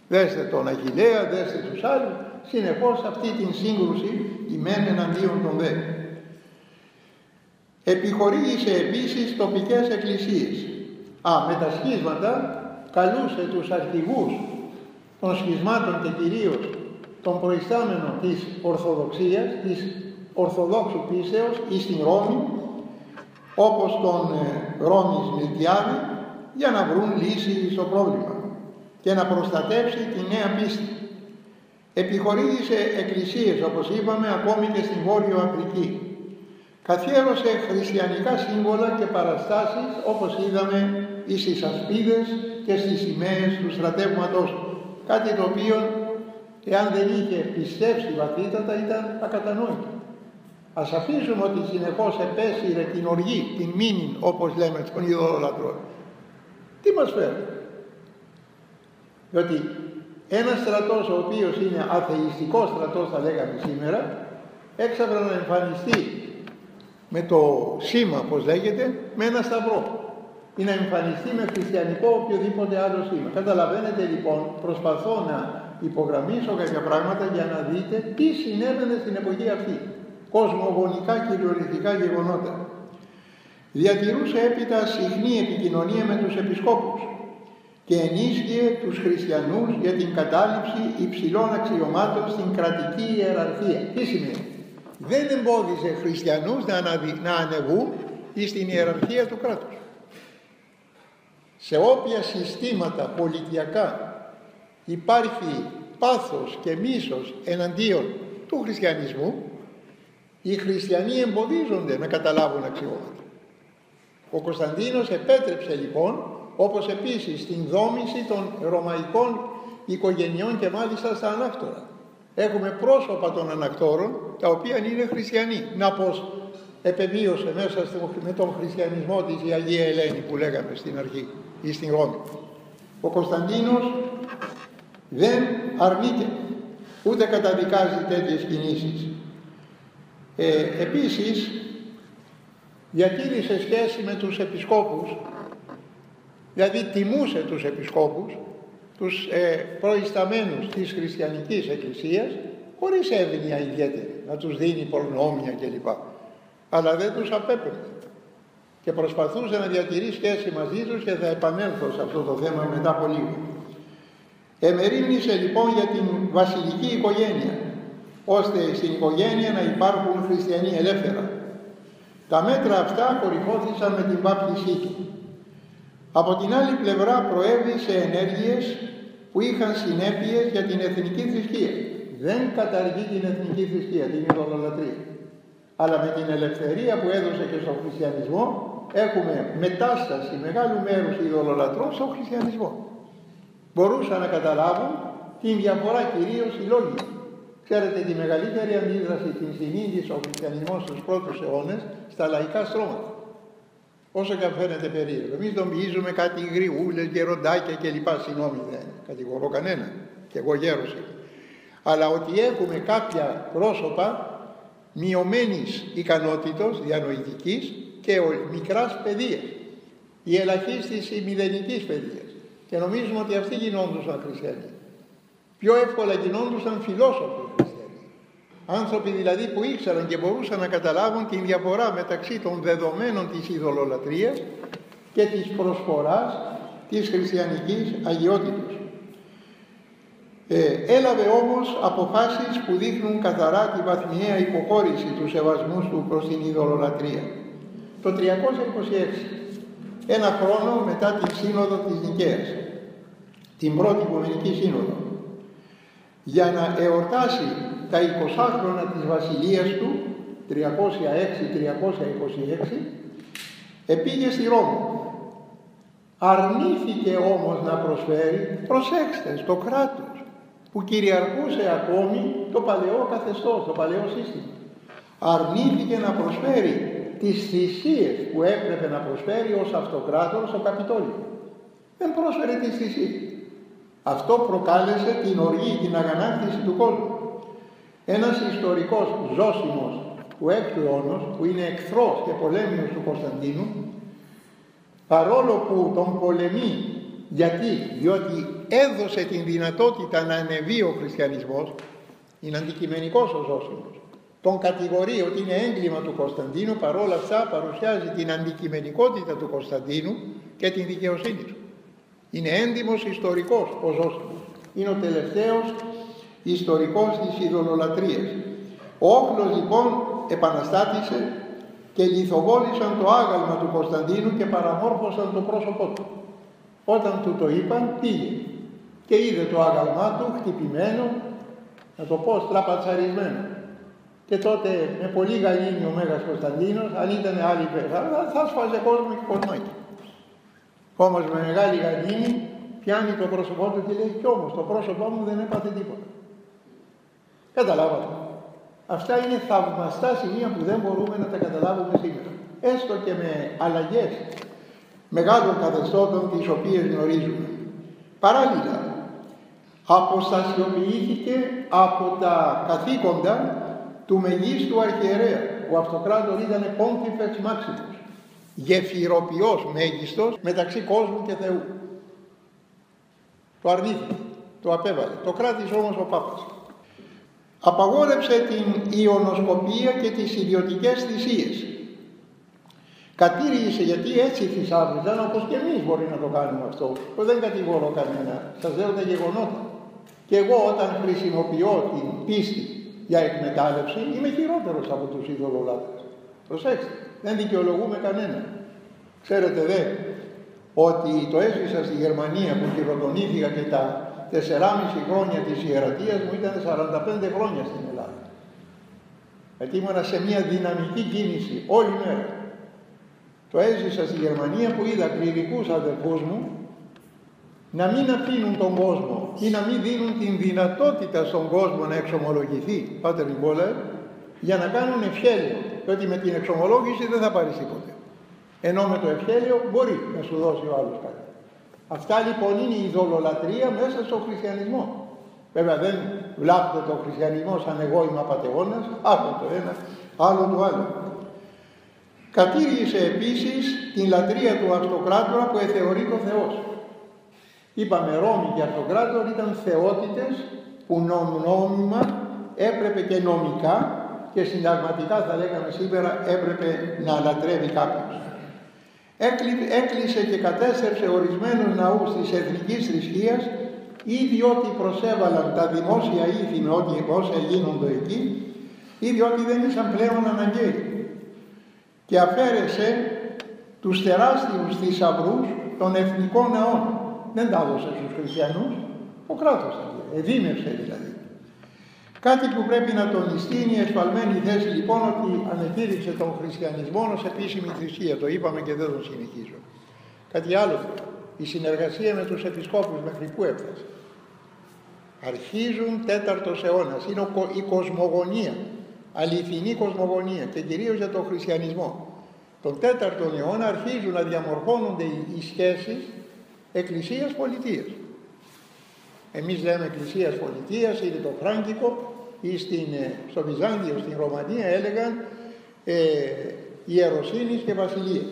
Δέστε τον Αχιλλέα, δέστε τους άλλους, συνεχώς αυτή την σύγκρουση η μεν εναντίον των δε. Επιχορήγησε επίσης τοπικές εκκλησίες. Με τα σχίσματα καλούσε τους αρχηγούς των σχισμάτων και κυρίως των προϊστάμενων της Ορθοδοξίας, της Ορθοδόξου πίστεως ή στην Ρώμη, όπως τον Ρώμης Μιλτιάδη, για να βρουν λύση στο πρόβλημα και να προστατεύσει τη νέα πίστη. Επιχορήγησε εκκλησίες, όπως είπαμε, ακόμη και στην Βόρειο Αφρική. Καθιέρωσε χριστιανικά σύμβολα και παραστάσεις, όπως είδαμε στις ασπίδες και στις σημαίες του στρατεύματος, κάτι το οποίο, εάν δεν είχε πιστέψει βαθύτατα, ήταν ακατανόητο. Ας αφήσουμε ότι συνεχώς επέσυρε την οργή, την μήνυν, όπως λέμε, των ειδωλολατρών. Τι μας φέρνει? Διότι ένας στρατός ο οποίος είναι αθεϊστικός στρατός, θα λέγαμε σήμερα, έξαφνα να εμφανιστεί με το σήμα, πως λέγεται, με ένα σταυρό, ή να εμφανιστεί με χριστιανικό οποιοδήποτε άλλο σήμα. Καταλαβαίνετε λοιπόν, προσπαθώ να υπογραμμίσω κάποια πράγματα για να δείτε τι συνέβαινε στην εποχή αυτή. Κοσμογονικά κυριολεκτικά γεγονότα. Διατηρούσε έπειτα συχνή επικοινωνία με τους επισκόπους και ενίσχυε τους χριστιανούς για την κατάληψη υψηλών αξιωμάτων στην κρατική ιεραρχία. Τι σημαίνει? Δεν εμπόδιζε χριστιανούς να ανεβούν στην ιεραρχία του κράτους. Σε όποια συστήματα πολιτιακά υπάρχει πάθος και μίσος εναντίον του χριστιανισμού, οι χριστιανοί εμποδίζονται να καταλάβουν αξιώματα. Ο Κωνσταντίνος επέτρεψε λοιπόν, όπως επίσης στην δόμηση των ρωμαϊκών οικογενειών και μάλιστα στα ανάκτορα. Έχουμε πρόσωπα των ανακτόρων τα οποία είναι χριστιανοί. Να πως επεβίωσε μέσα με τον χριστιανισμό της η Αγία Ελένη που λέγαμε στην αρχή ή στην Ρώμη. Ο Κωνσταντίνος δεν αρνείται ούτε καταδικάζει τέτοιες κινήσεις. Επίσης διατήρησε σχέση με τους επισκόπους, δηλαδή τιμούσε τους επισκόπους, τους προϊσταμένους της χριστιανικής εκκλησίας, χωρίς εύνοια ιδιαίτερη, να τους δίνει προνόμια κλπ. Αλλά δεν τους απέπαιρνε και προσπαθούσε να διατηρεί σχέση μαζί τους, και θα επανέλθω σε αυτό το θέμα μετά από λίγο. Εμερίμνησε λοιπόν για την βασιλική οικογένεια, ώστε στην οικογένεια να υπάρχουν χριστιανοί ελεύθερα. Τα μέτρα αυτά κορυφώθησαν με την βάπτισή του. Από την άλλη πλευρά προέβη σε ενέργειες που είχαν συνέπειες για την εθνική θρησκεία. Δεν καταργεί την εθνική θρησκεία, την ειδωλολατρία. Αλλά με την ελευθερία που έδωσε και στον χριστιανισμό έχουμε μετάσταση μεγάλου μέρους ειδωλολατρών στον χριστιανισμό. Μπορούσαν να καταλάβουν την διαφορά κυρίως οι λόγοι. Ξέρετε τη μεγαλύτερη αντίδραση την συνείδησε ο χριστιανισμός στους πρώτους αιώνες στα λαϊκά στρώματα. Όσο και αν φαίνεται περίεργο. Εμείς τον ποιίζουμε κάτι γριούλες, γεροντάκια κλπ. Συγγνώμη, δεν κατηγορώ κανένα. Και εγώ γέρος είμαι. Αλλά ότι έχουμε κάποια πρόσωπα μειωμένης ικανότητος διανοητικής και μικράς παιδείας. Η ελαχίστηση μηδενικής παιδείας. Και νομίζουμε ότι αυτοί γινόντουσαν χριστιανοί. Πιο εύκολα γινόντουσαν φιλόσοφοι χριστιανοί. Άνθρωποι δηλαδή που ήξεραν και μπορούσαν να καταλάβουν την διαφορά μεταξύ των δεδομένων της ειδωλολατρίας και της προσφοράς της χριστιανικής αγιότητος. Έλαβε όμως αποφάσεις που δείχνουν καθαρά τη βαθμιαία υποχώρηση του σεβασμού του προς την ειδωλολατρία. Το 326, ένα χρόνο μετά την Σύνοδο της Νικαίας, την πρώτη Οικουμενική Σύνοδο, για να εορτάσει τα 20 χρόνια της βασιλείας του, 306-326, επήγε στη Ρώμη. Αρνήθηκε όμως να προσφέρει, προσέξτε, στο κράτος που κυριαρχούσε ακόμη το παλαιό καθεστώς, το παλαιό σύστημα. Αρνήθηκε να προσφέρει τις θυσίες που έπρεπε να προσφέρει ως αυτοκράτορ στο Καπιτόλιο. Δεν πρόσφερε τις θυσίες. Αυτό προκάλεσε την οργή, την αγανάκτηση του κόσμου. Ένας ιστορικός Ζώσιμος του 6ου αιώνα, που είναι εχθρός και πολέμιος του Κωνσταντίνου, παρόλο που τον πολεμεί, διότι έδωσε την δυνατότητα να ανεβεί ο χριστιανισμός, είναι αντικειμενικός ο Ζώσιμος, τον κατηγορεί ότι είναι έγκλημα του Κωνσταντίνου, παρόλα αυτά παρουσιάζει την αντικειμενικότητα του Κωνσταντίνου και την δικαιοσύνη του. Είναι έντιμος ιστορικός ο Ζώσιμος. Είναι ο τελευταίος ιστορικός της ειδωλολατρίας. Ο Όχλος λοιπόν επαναστάτησε και λιθοβόλησαν το άγαλμα του Κωνσταντίνου και παραμόρφωσαν το πρόσωπό του. Όταν του το είπαν, πήγε και είδε το άγαλμά του χτυπημένο, να το πω στραπατσαρισμένο. Και τότε με πολύ γαλήνη ο Μέγας Κωνσταντίνος, αν ήταν άλλη πέρα, θα σφάζε κόσμο και κοσμάκι. Όμως με μεγάλη γαλήνη πιάνει το πρόσωπό του και λέει, κι όμως το πρόσωπό μου δεν έπαθε τίποτα. Καταλάβατε. Αυτά είναι θαυμαστά σημεία που δεν μπορούμε να τα καταλάβουμε σήμερα. Έστω και με αλλαγές μεγάλων καθεστώτων τις οποίες γνωρίζουμε. Παράλληλα, αποστασιοποιήθηκε από τα καθήκοντα του μεγίστου αρχιερέα. Ο Αυτοκράτορ ήταν Pontifex Maximus, γεφυροποιός μέγιστος μεταξύ κόσμου και Θεού. Το αρνήθηκε, το απέβαλε, το κράτησε όμως ο Πάπας. Απαγόρευσε την ιονοσκοπία και τις ιδιωτικές θυσίες. Κατήργησε, γιατί έτσι θυσάβριζαν, όπως και εμείς μπορεί να το κάνουμε αυτό. Δεν κατηγορώ κανένα, σας λέω τα γεγονότα. Και εγώ όταν χρησιμοποιώ την πίστη για εκμετάλλευση είμαι χειρότερος από τους ειδωλολάτρες. Προσέξτε, δεν δικαιολογούμε κανένα. Ξέρετε δε ότι το έζησα στη Γερμανία που χειροτονήθηκα και τα 4,5 χρόνια της ιερατείας μου ήταν 45 χρόνια στην Ελλάδα. Γιατί ήμουνα σε μια δυναμική κίνηση όλη μέρα. Το έζησα στη Γερμανία που είδα κληρικούς αδερφούς μου να μην αφήνουν τον κόσμο ή να μην δίνουν την δυνατότητα στον κόσμο να εξομολογηθεί, Πάτερ Νικόλαε, για να κάνουν ευχέλιο. Διότι με την εξομολόγηση δεν θα πάρεις τίποτε. Ενώ με το ευχέλιο μπορεί να σου δώσει ο άλλος κάτι. Αυτά λοιπόν είναι η ειδωλολατρεία μέσα στον χριστιανισμό. Βέβαια δεν βλάπτεται ο χριστιανισμός αν εγώ είμαι απατεώνας, άλλο το ένα, άλλο το άλλο. Κατήργησε επίσης την λατρεία του αυτοκράτορα που εθεωρεί το Θεός. Είπαμε Ρώμη και αυτοκράτορ ήταν θεότητες που νόμιμα έπρεπε και νομικά και συνταγματικά θα λέγαμε σήμερα έπρεπε να λατρεύει κάποιος. Έκλεισε και κατέστρεψε ορισμένους ναούς της εθνικής θρησκείας ή διότι προσέβαλαν τα δημόσια ήθη με όσα γίνονται εκεί ή διότι δεν ήσαν πλέον αναγκαίοι. Και αφαίρεσε τους τεράστιους θησαυρούς των εθνικών ναών. Δεν τα έδωσε στους χριστιανούς, ο κράτος τα εδήμευσε δηλαδή. Κάτι που πρέπει να τονιστεί είναι η εσφαλμένη θέση λοιπόν ότι ανεκήρυξε τον χριστιανισμό ως επίσημη θρησκεία. Το είπαμε και δεν το συνεχίζω. Κάτι άλλο, η συνεργασία με τους επισκόπους μέχρι πού έφτασε. Αρχίζουν 4ος αιώνας, είναι η κοσμογονία, αληθινή κοσμογονία και κυρίως για τον χριστιανισμό. Τον 4ο αιώνα αρχίζουν να διαμορφώνονται οι σχέσεις εκκλησίας-πολιτείας. Εμείς λέμε εκκλησίας-πολιτείας, είναι το φράγκικο ή στο Βυζάντιο, στην Ρωμανία έλεγαν ιεροσύνης και βασιλείας.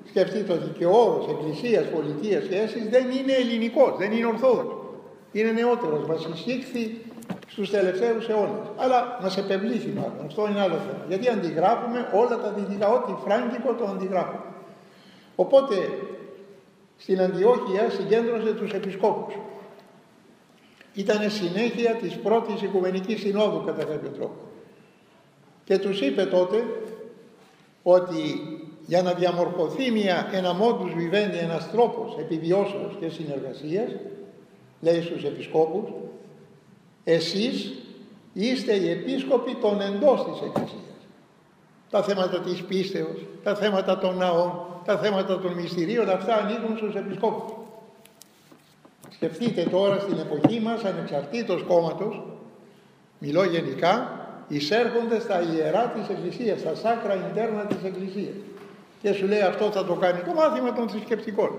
Σκεφτείτε ότι και ο όρος εκκλησίας-πολιτείας σχέσης δεν είναι ελληνικός, δεν είναι ορθόδοξος. Είναι νεότερος, μας εισήχθη στους τελευταίους αιώνες. Αλλά μας επευλήθη μάλλον, αυτό είναι άλλο θέμα. Γιατί αντιγράφουμε όλα τα δυτικά, ό,τι φράγκικο το αντιγράφουμε. Οπότε στην Αντιόχεια συγκέντρωσε τους επισκόπους. Ήτανε συνέχεια της πρώτης Οικουμενικής Συνόδου κατά κάποιο τρόπο. Και τους είπε τότε ότι για να διαμορφωθεί ένα modus vivendi, ένας τρόπος επιβιώσεως και συνεργασίας, λέει στους επισκόπους, εσείς είστε οι επίσκοποι των εντός της Εκκλησίας. Τα θέματα της πίστεως, τα θέματα των ναών, τα θέματα των μυστηρίων, αυτά ανήκουν στους επισκόπους. Σκεφτείτε τώρα στην εποχή μας, ανεξαρτήτως κόμματος, μιλώ γενικά, εισέρχονται στα ιερά της Εκκλησίας, στα σάκρα ιντέρνα της Εκκλησίας. Και σου λέει αυτό θα το κάνει το μάθημα των θρησκευτικών.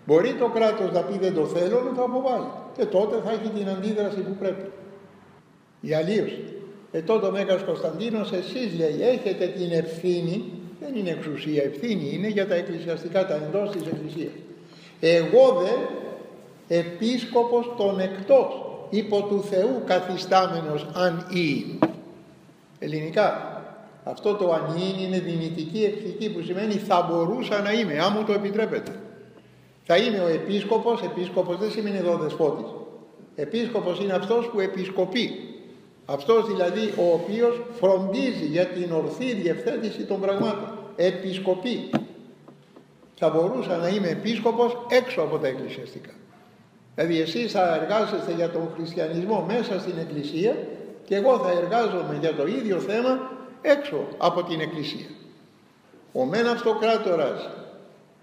Μπορεί το κράτος να πει δεν το θέλω, να το αποβάλει. Και τότε θα έχει την αντίδραση που πρέπει. Η αλλίωση. Τότε ο Μέγας Κωνσταντίνος, εσείς λέει έχετε την ευθύνη, δεν είναι εξουσία, ευθύνη είναι για τα εκκλησιαστικά, τα εντός της Εκκλησίας. Εγώ δε επίσκοπος των εκτός, υπό του Θεού καθιστάμενος αν ίν. Ελληνικά. Αυτό το αν ίν είναι δυνητική εκθική που σημαίνει θα μπορούσα να είμαι, αν μου το επιτρέπετε. Θα είμαι ο επίσκοπος, επίσκοπος δεν σημαίνει εδώ δεσπότης. Επίσκοπος είναι αυτός που επισκοπεί. Αυτός δηλαδή ο οποίος φροντίζει για την ορθή διευθέτηση των πραγμάτων. Επισκοπεί. Θα μπορούσα να είμαι επίσκοπος έξω από τα εκκλησιαστικά. Δηλαδή εσείς θα εργάζεστε για τον χριστιανισμό μέσα στην Εκκλησία και εγώ θα εργάζομαι για το ίδιο θέμα έξω από την Εκκλησία. Ο μεν αυτοκράτορας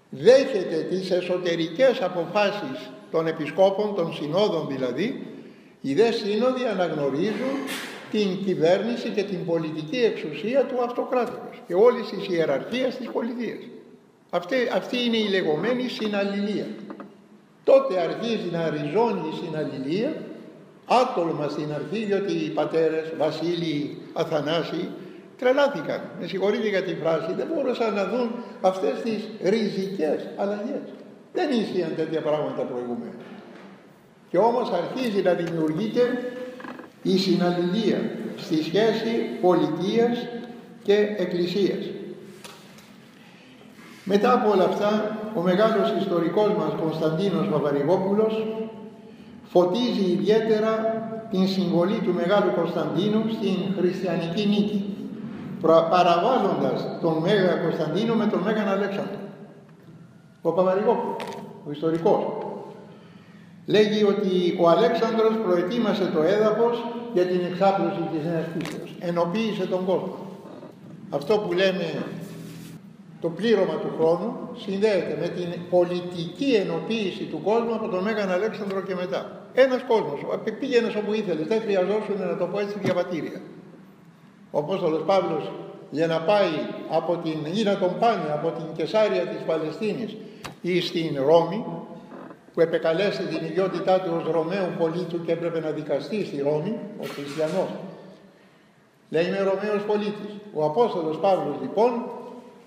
δέχεται τις εσωτερικές αποφάσεις των επισκόπων, των συνόδων δηλαδή, οι δε σύνοδοι αναγνωρίζουν την κυβέρνηση και την πολιτική εξουσία του αυτοκράτορας και όλης της ιεραρχίας της πολιτείας. Αυτή είναι η λεγόμενη συναλληλία. Τότε αρχίζει να ριζώνει η συναλληλία, άτολμα στην αρχή, διότι οι πατέρες, Βασίλειοι, Αθανάσιοι, τρελάθηκαν, με συγχωρείτε για την φράση, δεν μπορούσαν να δουν αυτές τις ριζικές αλλαγές. Δεν ίσχυαν τέτοια πράγματα προηγουμένως. Και όμως αρχίζει να δημιουργείται η συναλληλία στη σχέση πολιτείας και εκκλησίας. Μετά από όλα αυτά, ο μεγάλος ιστορικός μας Κωνσταντίνος Παπαρηγόπουλος φωτίζει ιδιαίτερα την συμβολή του Μεγάλου Κωνσταντίνου στην χριστιανική νίκη, παραβάλλοντας τον Μέγα Κωνσταντίνο με τον Μέγαν Αλέξανδρο. Ο Παπαρηγόπουλος, ο ιστορικός, λέγει ότι ο Αλέξανδρος προετοίμασε το έδαφος για την εξάπλωση της νέας πίστεως, ενοποίησε τον κόσμο. Αυτό που λέμε το πλήρωμα του χρόνου συνδέεται με την πολιτική ενοποίηση του κόσμου από τον Μέγαν Αλέξανδρο και μετά. Ένας κόσμος, πήγαινες όπου ήθελες, δεν χρειαζόσουν, να το πω έτσι, διαβατήρια. Ο Απόστολος Παύλος για να πάει ή να τον πάνε από την Κεσάρια της Παλαιστίνης ή στην Ρώμη, που επεκαλέσει την ιδιότητά του ως Ρωμαίου πολίτου και έπρεπε να δικαστεί στη Ρώμη, ο χριστιανός. Λέει, είμαι Ρωμαίος πολίτης. Ο Απόστολος Παύλος λοιπόν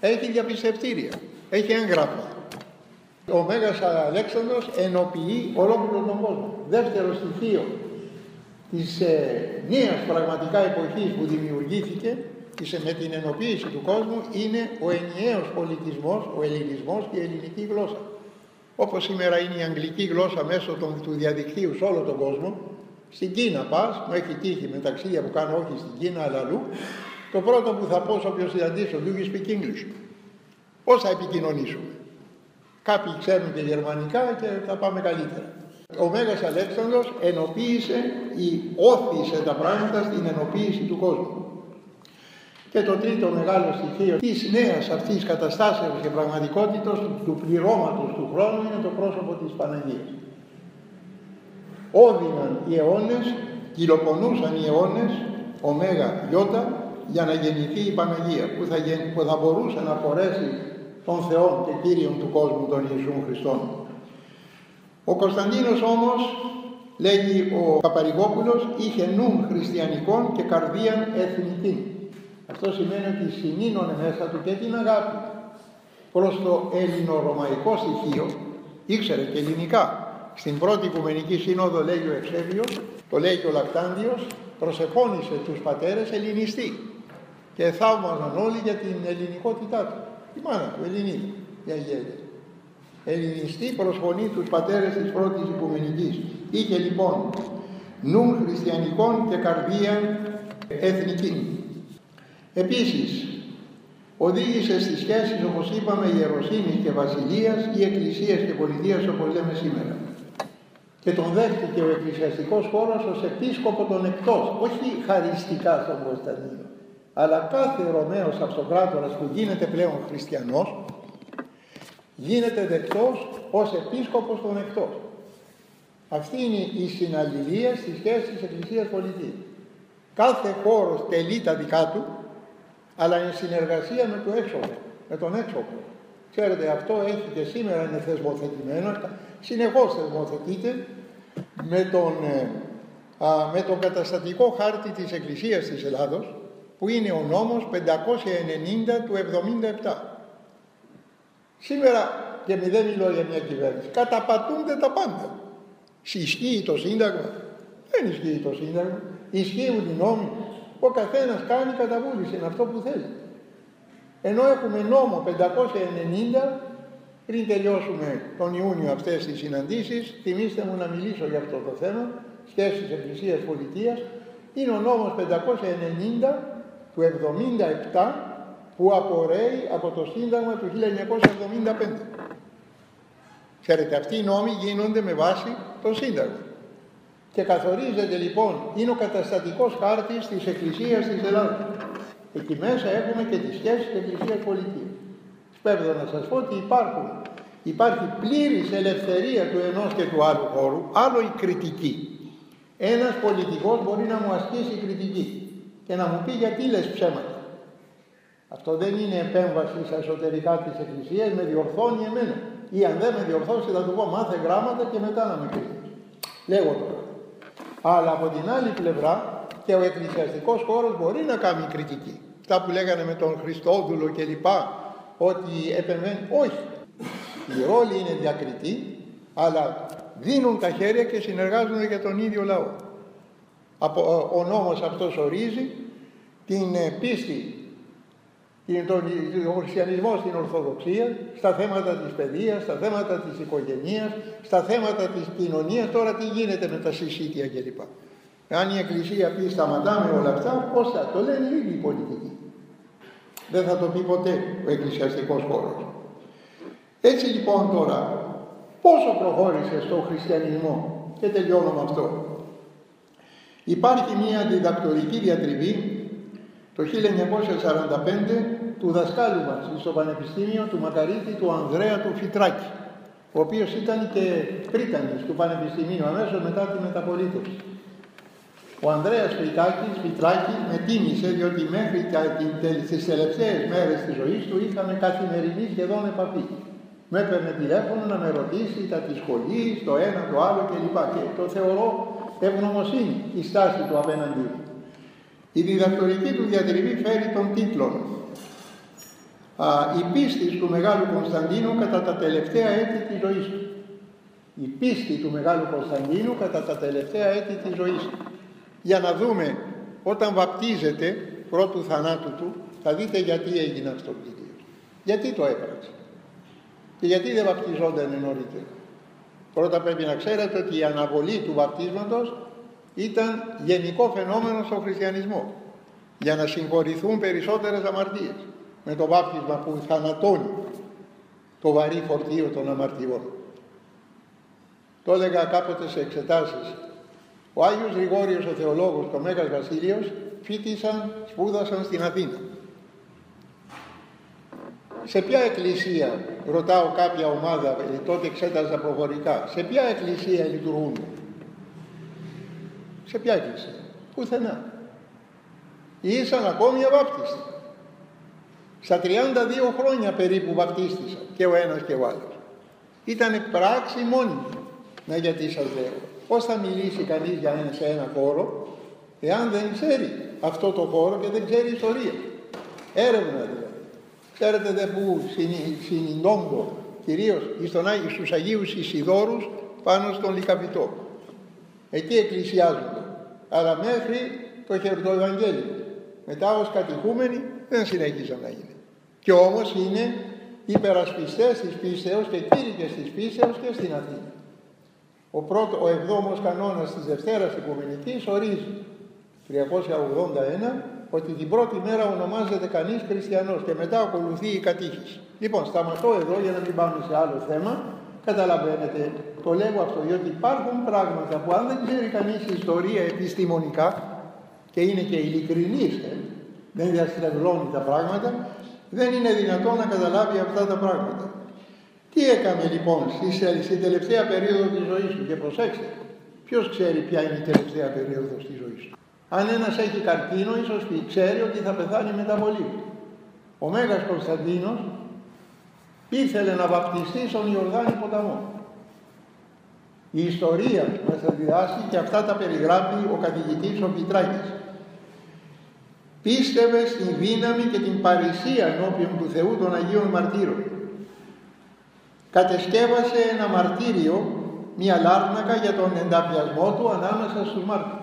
έχει διαπιστευτήρια, έχει έγγραφα. Ο Μέγας Αλέξανδρος ενοποιεί ολόκληρο τον κόσμο. Δεύτερο στοιχείο της νέας πραγματικά εποχής που δημιουργήθηκε με την ενοποίηση του κόσμου είναι ο ενιαίος πολιτισμός, ο ελληνισμός και η ελληνική γλώσσα. Όπως σήμερα είναι η αγγλική γλώσσα μέσω του διαδικτύου σε όλο τον κόσμο. Στην Κίνα πας, μου έχει τύχει με ταξίδια που κάνω, όχι στην Κίνα αλλά αλλού, το πρώτο που θα πω σε όποιος συναντήσω, do you speak English? Πώς θα επικοινωνήσουμε? Κάποιοι ξέρουν και γερμανικά και θα πάμε καλύτερα. Ο Μέγας Αλέξανδρος όθησε τα πράγματα στην ενοποίηση του κόσμου. Και το τρίτο μεγάλο στοιχείο της νέας αυτής καταστάσεως και πραγματικότητας του πληρώματος του χρόνου είναι το πρόσωπο της Παναγίας. Όδυναν οι αιώνες, κυλοπονούσαν οι αιώνες, ωμέγα γιώτα, για να γεννηθεί η Παναγία που θα μπορούσε να φορέσει τον Θεό και Κύριον του κόσμου, τον Ιησούν Χριστόν. Ο Κωνσταντίνος όμως, λέγει ο Παπαρηγόπουλος, είχε νουν χριστιανικών και καρδίαν εθνική. Αυτό σημαίνει ότι συνήνωνε μέσα του και την αγάπη προς το ελληνορωμαϊκό στοιχείο, ήξερε και ελληνικά. Στην πρώτη Οικουμενική Σύνοδο, λέγει ο Ευσέβιος, το λέει και ο Λακτάντιος, προσεφώνησε τους πατέρες ελληνιστή και θαύμαζαν όλοι για την ελληνικότητά του. Η μάνα του, Ελληνίδα, η Αγία. Ελληνιστή προσφωνεί τους πατέρες της πρώτης Οικουμενικής. Είχε λοιπόν νουν χριστιανικών και καρδία εθνική. Επίσης, οδήγησε στις σχέσεις, όπως είπαμε, ιεροσύνης και βασιλείας ή εκκλησίας και πολιτείας, όπως λέμε σήμερα. Και τον δέχτηκε ο εκκλησιαστικός χώρος ως επίσκοπο των εκτός, όχι χαριστικά στον Κωνσταντίνο, αλλά κάθε Ρωμαίος αυτοκράτορας που γίνεται πλέον χριστιανός, γίνεται δεκτός ως επίσκοπος των εκτός. Αυτή είναι η συναλληλία στη σχέση της εκκλησίας πολιτείας. Κάθε χώρος τελεί τα δικά του, αλλά in συνεργασία με το έξωπο, με τον έξωπο. Ξέρετε, αυτό έχει και σήμερα, είναι θεσμοθετημένο, συνεχώς θεσμοθετείται με τον καταστατικό χάρτη της Εκκλησίας της Ελλάδος, που είναι ο νόμος 590 του 77. Σήμερα, και μη δεν μιλώ για μια κυβέρνηση, καταπατούνται τα πάντα. Ισχύει το Σύνταγμα? Δεν ισχύει το Σύνταγμα. Ισχύουν οι νόμοι. Ο καθένας κάνει κατά βούληση αυτό που θέλει. Ενώ έχουμε νόμο 590, πριν τελειώσουμε τον Ιούνιο αυτές τις συναντήσεις, θυμίστε μου να μιλήσω για αυτό το θέμα, σχέσεις Εκκλησίας Πολιτείας, είναι ο νόμος 590 του 77 που απορρέει από το Σύνταγμα του 1975. Ξέρετε, αυτοί οι νόμοι γίνονται με βάση το Σύνταγμα. Και καθορίζεται λοιπόν, είναι ο καταστατικός χάρτης της Εκκλησίας της Ελλάδας. Εκεί μέσα έχουμε και τις σχέσεις της Εκκλησίας Πολιτείας. Σπέβδω να σας πω ότι υπάρχει πλήρης ελευθερία του ενός και του άλλου χώρου, άλλο η κριτική. Ένας πολιτικός μπορεί να μου ασκήσει κριτική και να μου πει γιατί λες ψέματα. Αυτό δεν είναι επέμβαση στα εσωτερικά της Εκκλησίας, με διορθώνει εμένα. Ή αν δεν με διορθώσει θα του πω μάθε γράμματα και μετά να με κρίνεις. Λέγω τώρα. Αλλά από την άλλη πλευρά και ο εκκλησιαστικός χώρος μπορεί να κάνει κριτική. Αυτά που λέγανε με τον Χριστόδουλο και λοιπά, ότι επεμβαίνει. Όχι. Οι ρόλοι είναι διακριτοί, αλλά δίνουν τα χέρια και συνεργάζονται για τον ίδιο λαό. Ο νόμος αυτός ορίζει την πίστη, τον χριστιανισμό στην Ορθοδοξία, στα θέματα της παιδείας, στα θέματα της οικογενείας, στα θέματα της κοινωνίας. Τώρα τι γίνεται με τα συσίτια κλπ. Αν η Εκκλησία πει σταματάμε όλα αυτά, πώς θα το λένε οι ίδιοι οι πολιτικοί. Δεν θα το πει ποτέ ο εκκλησιαστικός χώρος. Έτσι λοιπόν τώρα, πόσο προχώρησε στο χριστιανισμό, και τελειώνω με αυτό. Υπάρχει μια διδακτορική διατριβή το 1945 του δασκάλου μας στο Πανεπιστήμιο του Μακαρίτη του Ανδρέα του Φυτράκη, ο οποίος ήταν και πρίτανης του Πανεπιστημίου αμέσως μετά τη μεταπολίτευση. Ο Ανδρέας Φυτράκη με τίμησε, διότι μέχρι τις τελευταίες μέρες της ζωής του είχαμε καθημερινή σχεδόν επαφή. Με έπαιρνε τηλέφωνο να με ρωτήσει τα της σχολής, το ένα, το άλλο κλπ. Και το θεωρώ ευγνωμοσύνη η στάση του απέναντί μου. Η διδακτορική του διατριβή φέρει τον τίτλο «Η πίστη του Μεγάλου Κωνσταντίνου κατά τα τελευταία έτη της ζωής του». Η πίστη του Μεγάλου Κωνσταντίνου κατά τα τελευταία έτη της ζωής του. Για να δούμε, όταν βαπτίζεται πρώτου θανάτου του, θα δείτε γιατί έγινε αυτό το κύριο. Γιατί το έπραξε. Και γιατί δεν βαπτιζόταν νωρίτερα. Πρώτα πρέπει να ξέρετε ότι η αναβολή του βαπτίσματος ήταν γενικό φαινόμενο στον χριστιανισμό, για να συγχωρηθούν περισσότερες αμαρτίες, με το βάπτισμα που θανατώνει το βαρύ φορτίο των αμαρτιών. Το έλεγα κάποτε σε εξετάσεις. Ο Άγιος Γρηγόριος ο θεολόγος, το Μέγας Βασίλειος, σπούδασαν στην Αθήνα. Σε ποια εκκλησία, ρωτάω κάποια ομάδα, τότε εξέταζα προφορικά, σε ποια εκκλησία λειτουργούν? Σε ποια εκκλησία? Πουθενά. Ήσαν ακόμη αβάπτιστοι. Στα 32 χρόνια περίπου βαπτίστησαν και ο ένας και ο άλλος. Ήτανε πράξη μόνοι. Να, γιατί σας λέω, πώς θα μιλήσει κανείς σε ένα χώρο εάν δεν ξέρει αυτό το χώρο και δεν ξέρει ιστορία, έρευνα δηλαδή. Ξέρετε δε που συνειδώντο κυρίως στους Αγίους Ισιδόρους πάνω στον Λυκαβητό, εκεί εκκλησιάζονται, αλλά μέχρι το Χερτοευαγγέλιο. Μετά ως κατηχούμενοι δεν συνέχισαν να είναι. Και όμως είναι υπερασπιστές της πίστεως και κήρυκες της πίστεως και στην Αθήνα. Ο 7ος κανόνας της Δευτέρας Οικουμενικής ορίζει 381 ότι την πρώτη μέρα ονομάζεται κανείς χριστιανός και μετά ακολουθεί η κατήχηση. Λοιπόν, σταματώ εδώ για να μην πάμε σε άλλο θέμα. Καταλαβαίνετε, το λέγω αυτό διότι υπάρχουν πράγματα που αν δεν ξέρει κανείς ιστορία επιστημονικά και είναι και ειλικρινής, δεν διαστρεβλώνει τα πράγματα, δεν είναι δυνατόν να καταλάβει αυτά τα πράγματα. Τι έκανε λοιπόν στην τελευταία περίοδο της ζωής του? Και προσέξτε, ποιος ξέρει ποια είναι η τελευταία περίοδος της ζωής του? Αν ένας έχει καρκίνο, ίσως ξέρει ότι θα πεθάνει μετά πολύ. Ο Μέγας Κωνσταντίνος ήθελε να βαπτιστεί στον Ιορδάνη ποταμό. Η ιστορία μας θα διδάσκει και αυτά τα περιγράφει ο καθηγητής ο Φυτράκης. Πίστευε στην δύναμη και την παρησία ενώπιον του Θεού των Αγίων Μαρτύρων. Κατεσκεύασε ένα μαρτύριο, μια λάρνακα για τον ενταφιασμό του ανάμεσα στους μάρτυρες.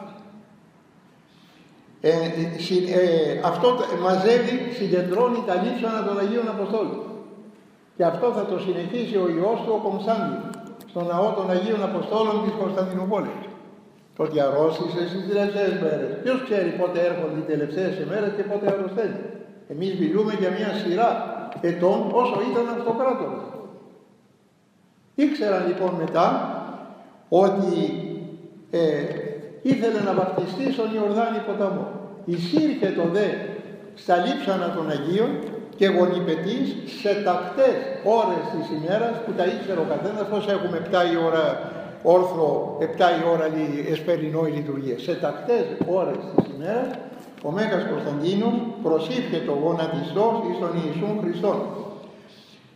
Αυτό μαζεύει, συγκεντρώνει τα λείψανα των Αγίων Αποστόλων. Και αυτό θα το συνεχίσει ο Υιός του ο Κωνσταντίνος στον ναό των Αγίων Αποστόλων της Κωνσταντινούπολης. Το ότι αρρώστησε στις τελευταίες μέρες. Ποιος ξέρει πότε έρχονται οι τελευταίες μέρες και πότε αρρωσταίνει? Εμείς μιλούμε για μια σειρά ετών όσο ήταν αυτοκράτορας. Ήξεραν λοιπόν μετά ότι ήθελε να βαπτιστεί στον Ιορδάνη ποταμό. Εισήρχε το δε στα λείψανα των Αγίων και γονιπετής σε τακτές ώρες της ημέρας που τα ήξερε ο καθένας. Πώς έχουμε 7 η ώρα όρθρο 7 η ώρα εσπερινόη λειτουργία. Σε τακτές ώρες της ημέρας ο Μέγας Κωνσταντίνος προσήφιε το γονατιστός εις τον Ιησούν Χριστόν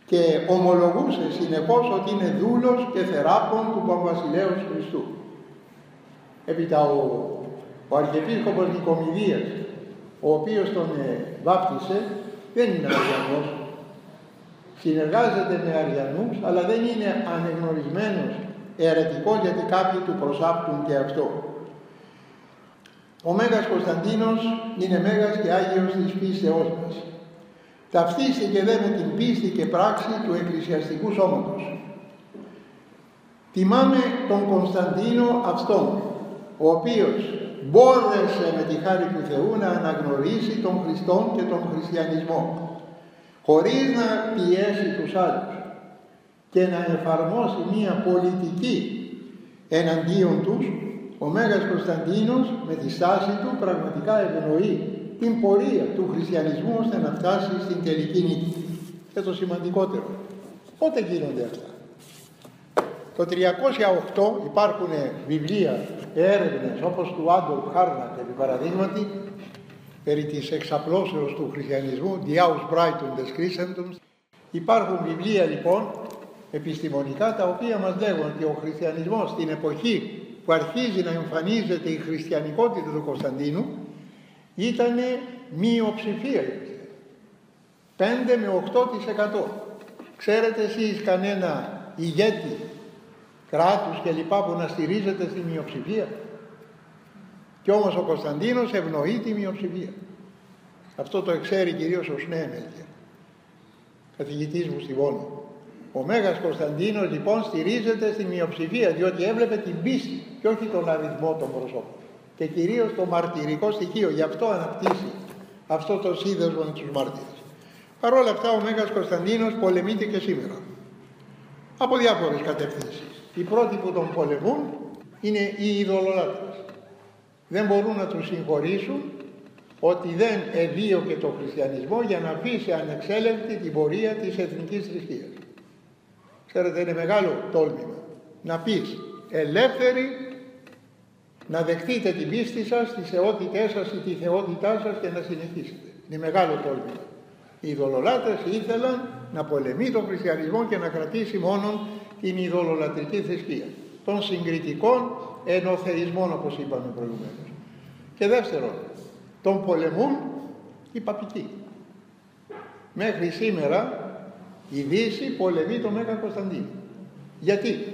και ομολογούσε συνεπώς ότι είναι δούλος και θεράπων του Παπαβασιλέως Χριστού. Έπειτα ο Αρχιεπίσκοπος Νικομηδίας, ο οποίος τον βάπτισε, δεν είναι Αριανός. Συνεργάζεται με Αριανούς, αλλά δεν είναι ανεγνωρισμένος αιρετικός, γιατί κάποιοι του προσάπτουν και αυτό. Ο Μέγας Κωνσταντίνος είναι Μέγας και Άγιος της πίστεώς μας. Ταυτίστηκε δε με την πίστη και πράξη του εκκλησιαστικού σώματος. Τιμάμε τον Κωνσταντίνο αυτόν, ο οποίος μπόρεσε με τη χάρη του Θεού να αναγνωρίσει τον Χριστόν και τον χριστιανισμό, χωρίς να πιέσει τους άλλους και να εφαρμόσει μία πολιτική εναντίον τους. Ο Μέγας Κωνσταντίνος με τη στάση του πραγματικά ευνοεί την πορεία του χριστιανισμού ώστε να φτάσει στην τελική νίκη. Και το σημαντικότερο, πότε γίνονται αυτά? Το 308 υπάρχουν βιβλία, έρευνες όπως του Άντολφ Χάρνακ επί παραδείγματι περί της εξαπλώσεως του χριστιανισμού, Die Ausbreitung des Christentums. Υπάρχουν βιβλία λοιπόν επιστημονικά τα οποία μας λέγουν ότι ο χριστιανισμός στην εποχή που αρχίζει να εμφανίζεται η χριστιανικότητα του Κωνσταντίνου ήταν μειοψηφία, 5 με 8%. Ξέρετε εσείς κανένα ηγέτη κράτους και λοιπά που να στηρίζεται στη μειοψηφία? Και όμως ο Κωνσταντίνος ευνοεί τη μειοψηφία. Αυτό το εξέρει κυρίως ο Σνέμελκερ, καθηγητής μου στη Βόνη. Ο Μέγας Κωνσταντίνος λοιπόν στηρίζεται στη μειοψηφία, διότι έβλεπε την πίστη και όχι τον αριθμό των προσώπων και κυρίως το μαρτυρικό στοιχείο. Γι' αυτό αναπτύσσει αυτό το σύνδεσμο με τους μάρτυρες. Παρ' όλα αυτά ο Μέγας Κωνσταντίνος πολεμείται και σήμερα από διάφορες κατευθύνσεις. Οι πρώτοι που τον πολεμούν είναι οι ειδωλολάτρες. Δεν μπορούν να τους συγχωρήσουν ότι δεν εδίωκε τον χριστιανισμό για να αφήσει ανεξέλεγκτη την πορεία της εθνικής θρησκείας. Ξέρετε, είναι μεγάλο τόλμημα να πεις ελεύθεροι να δεχτείτε την πίστη σας, τις θεότητές σας ή τη θεότητά σας και να συνεχίσετε. Είναι μεγάλο τόλμημα. Οι ειδωλολάτρες ήθελαν να πολεμεί τον χριστιανισμό και να κρατήσει μόνον την ειδωλολατρική θρησκεία των συγκριτικών ενωθεϊσμών, όπως είπαμε προηγουμένως. Και δεύτερον, τον πολεμούν οι παπικοί. Μέχρι σήμερα η Δύση πολεμεί τον Μέγα Κωνσταντίνο. Γιατί?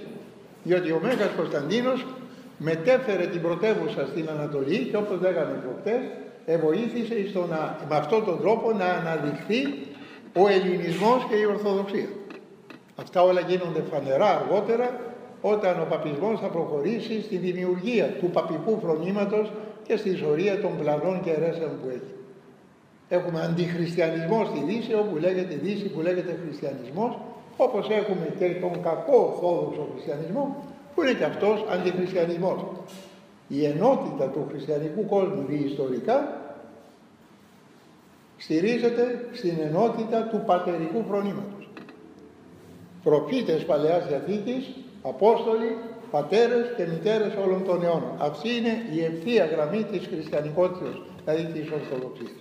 Διότι ο Μέγας Κωνσταντίνος μετέφερε την πρωτεύουσα στην Ανατολή και όπως λέγαμε προχτές, βοήθησε με αυτόν τον τρόπο να αναδειχθεί ο ελληνισμός και η Ορθοδοξία. Αυτά όλα γίνονται φανερά αργότερα, όταν ο παπισμός θα προχωρήσει στη δημιουργία του παπικού φρονήματος και στη ιστορία των πλανών και αιρέσεων που έχει. Έχουμε αντιχριστιανισμό στη Δύση, όπου λέγεται Δύση, που λέγεται χριστιανισμός, όπως έχουμε και τον κακό ορθόδοξο χριστιανισμό, που είναι και αυτός αντιχριστιανισμός. Η ενότητα του χριστιανικού κόσμου διιστορικά στηρίζεται στην ενότητα του πατερικού φρονήματος. Προφήτες Παλαιάς Διαθήκης, Απόστολοι, πατέρες και μητέρες όλων των αιώνων. Αυτή είναι η ευθεία γραμμή της χριστιανικότητας, δηλαδή της Ορθοδοξίας.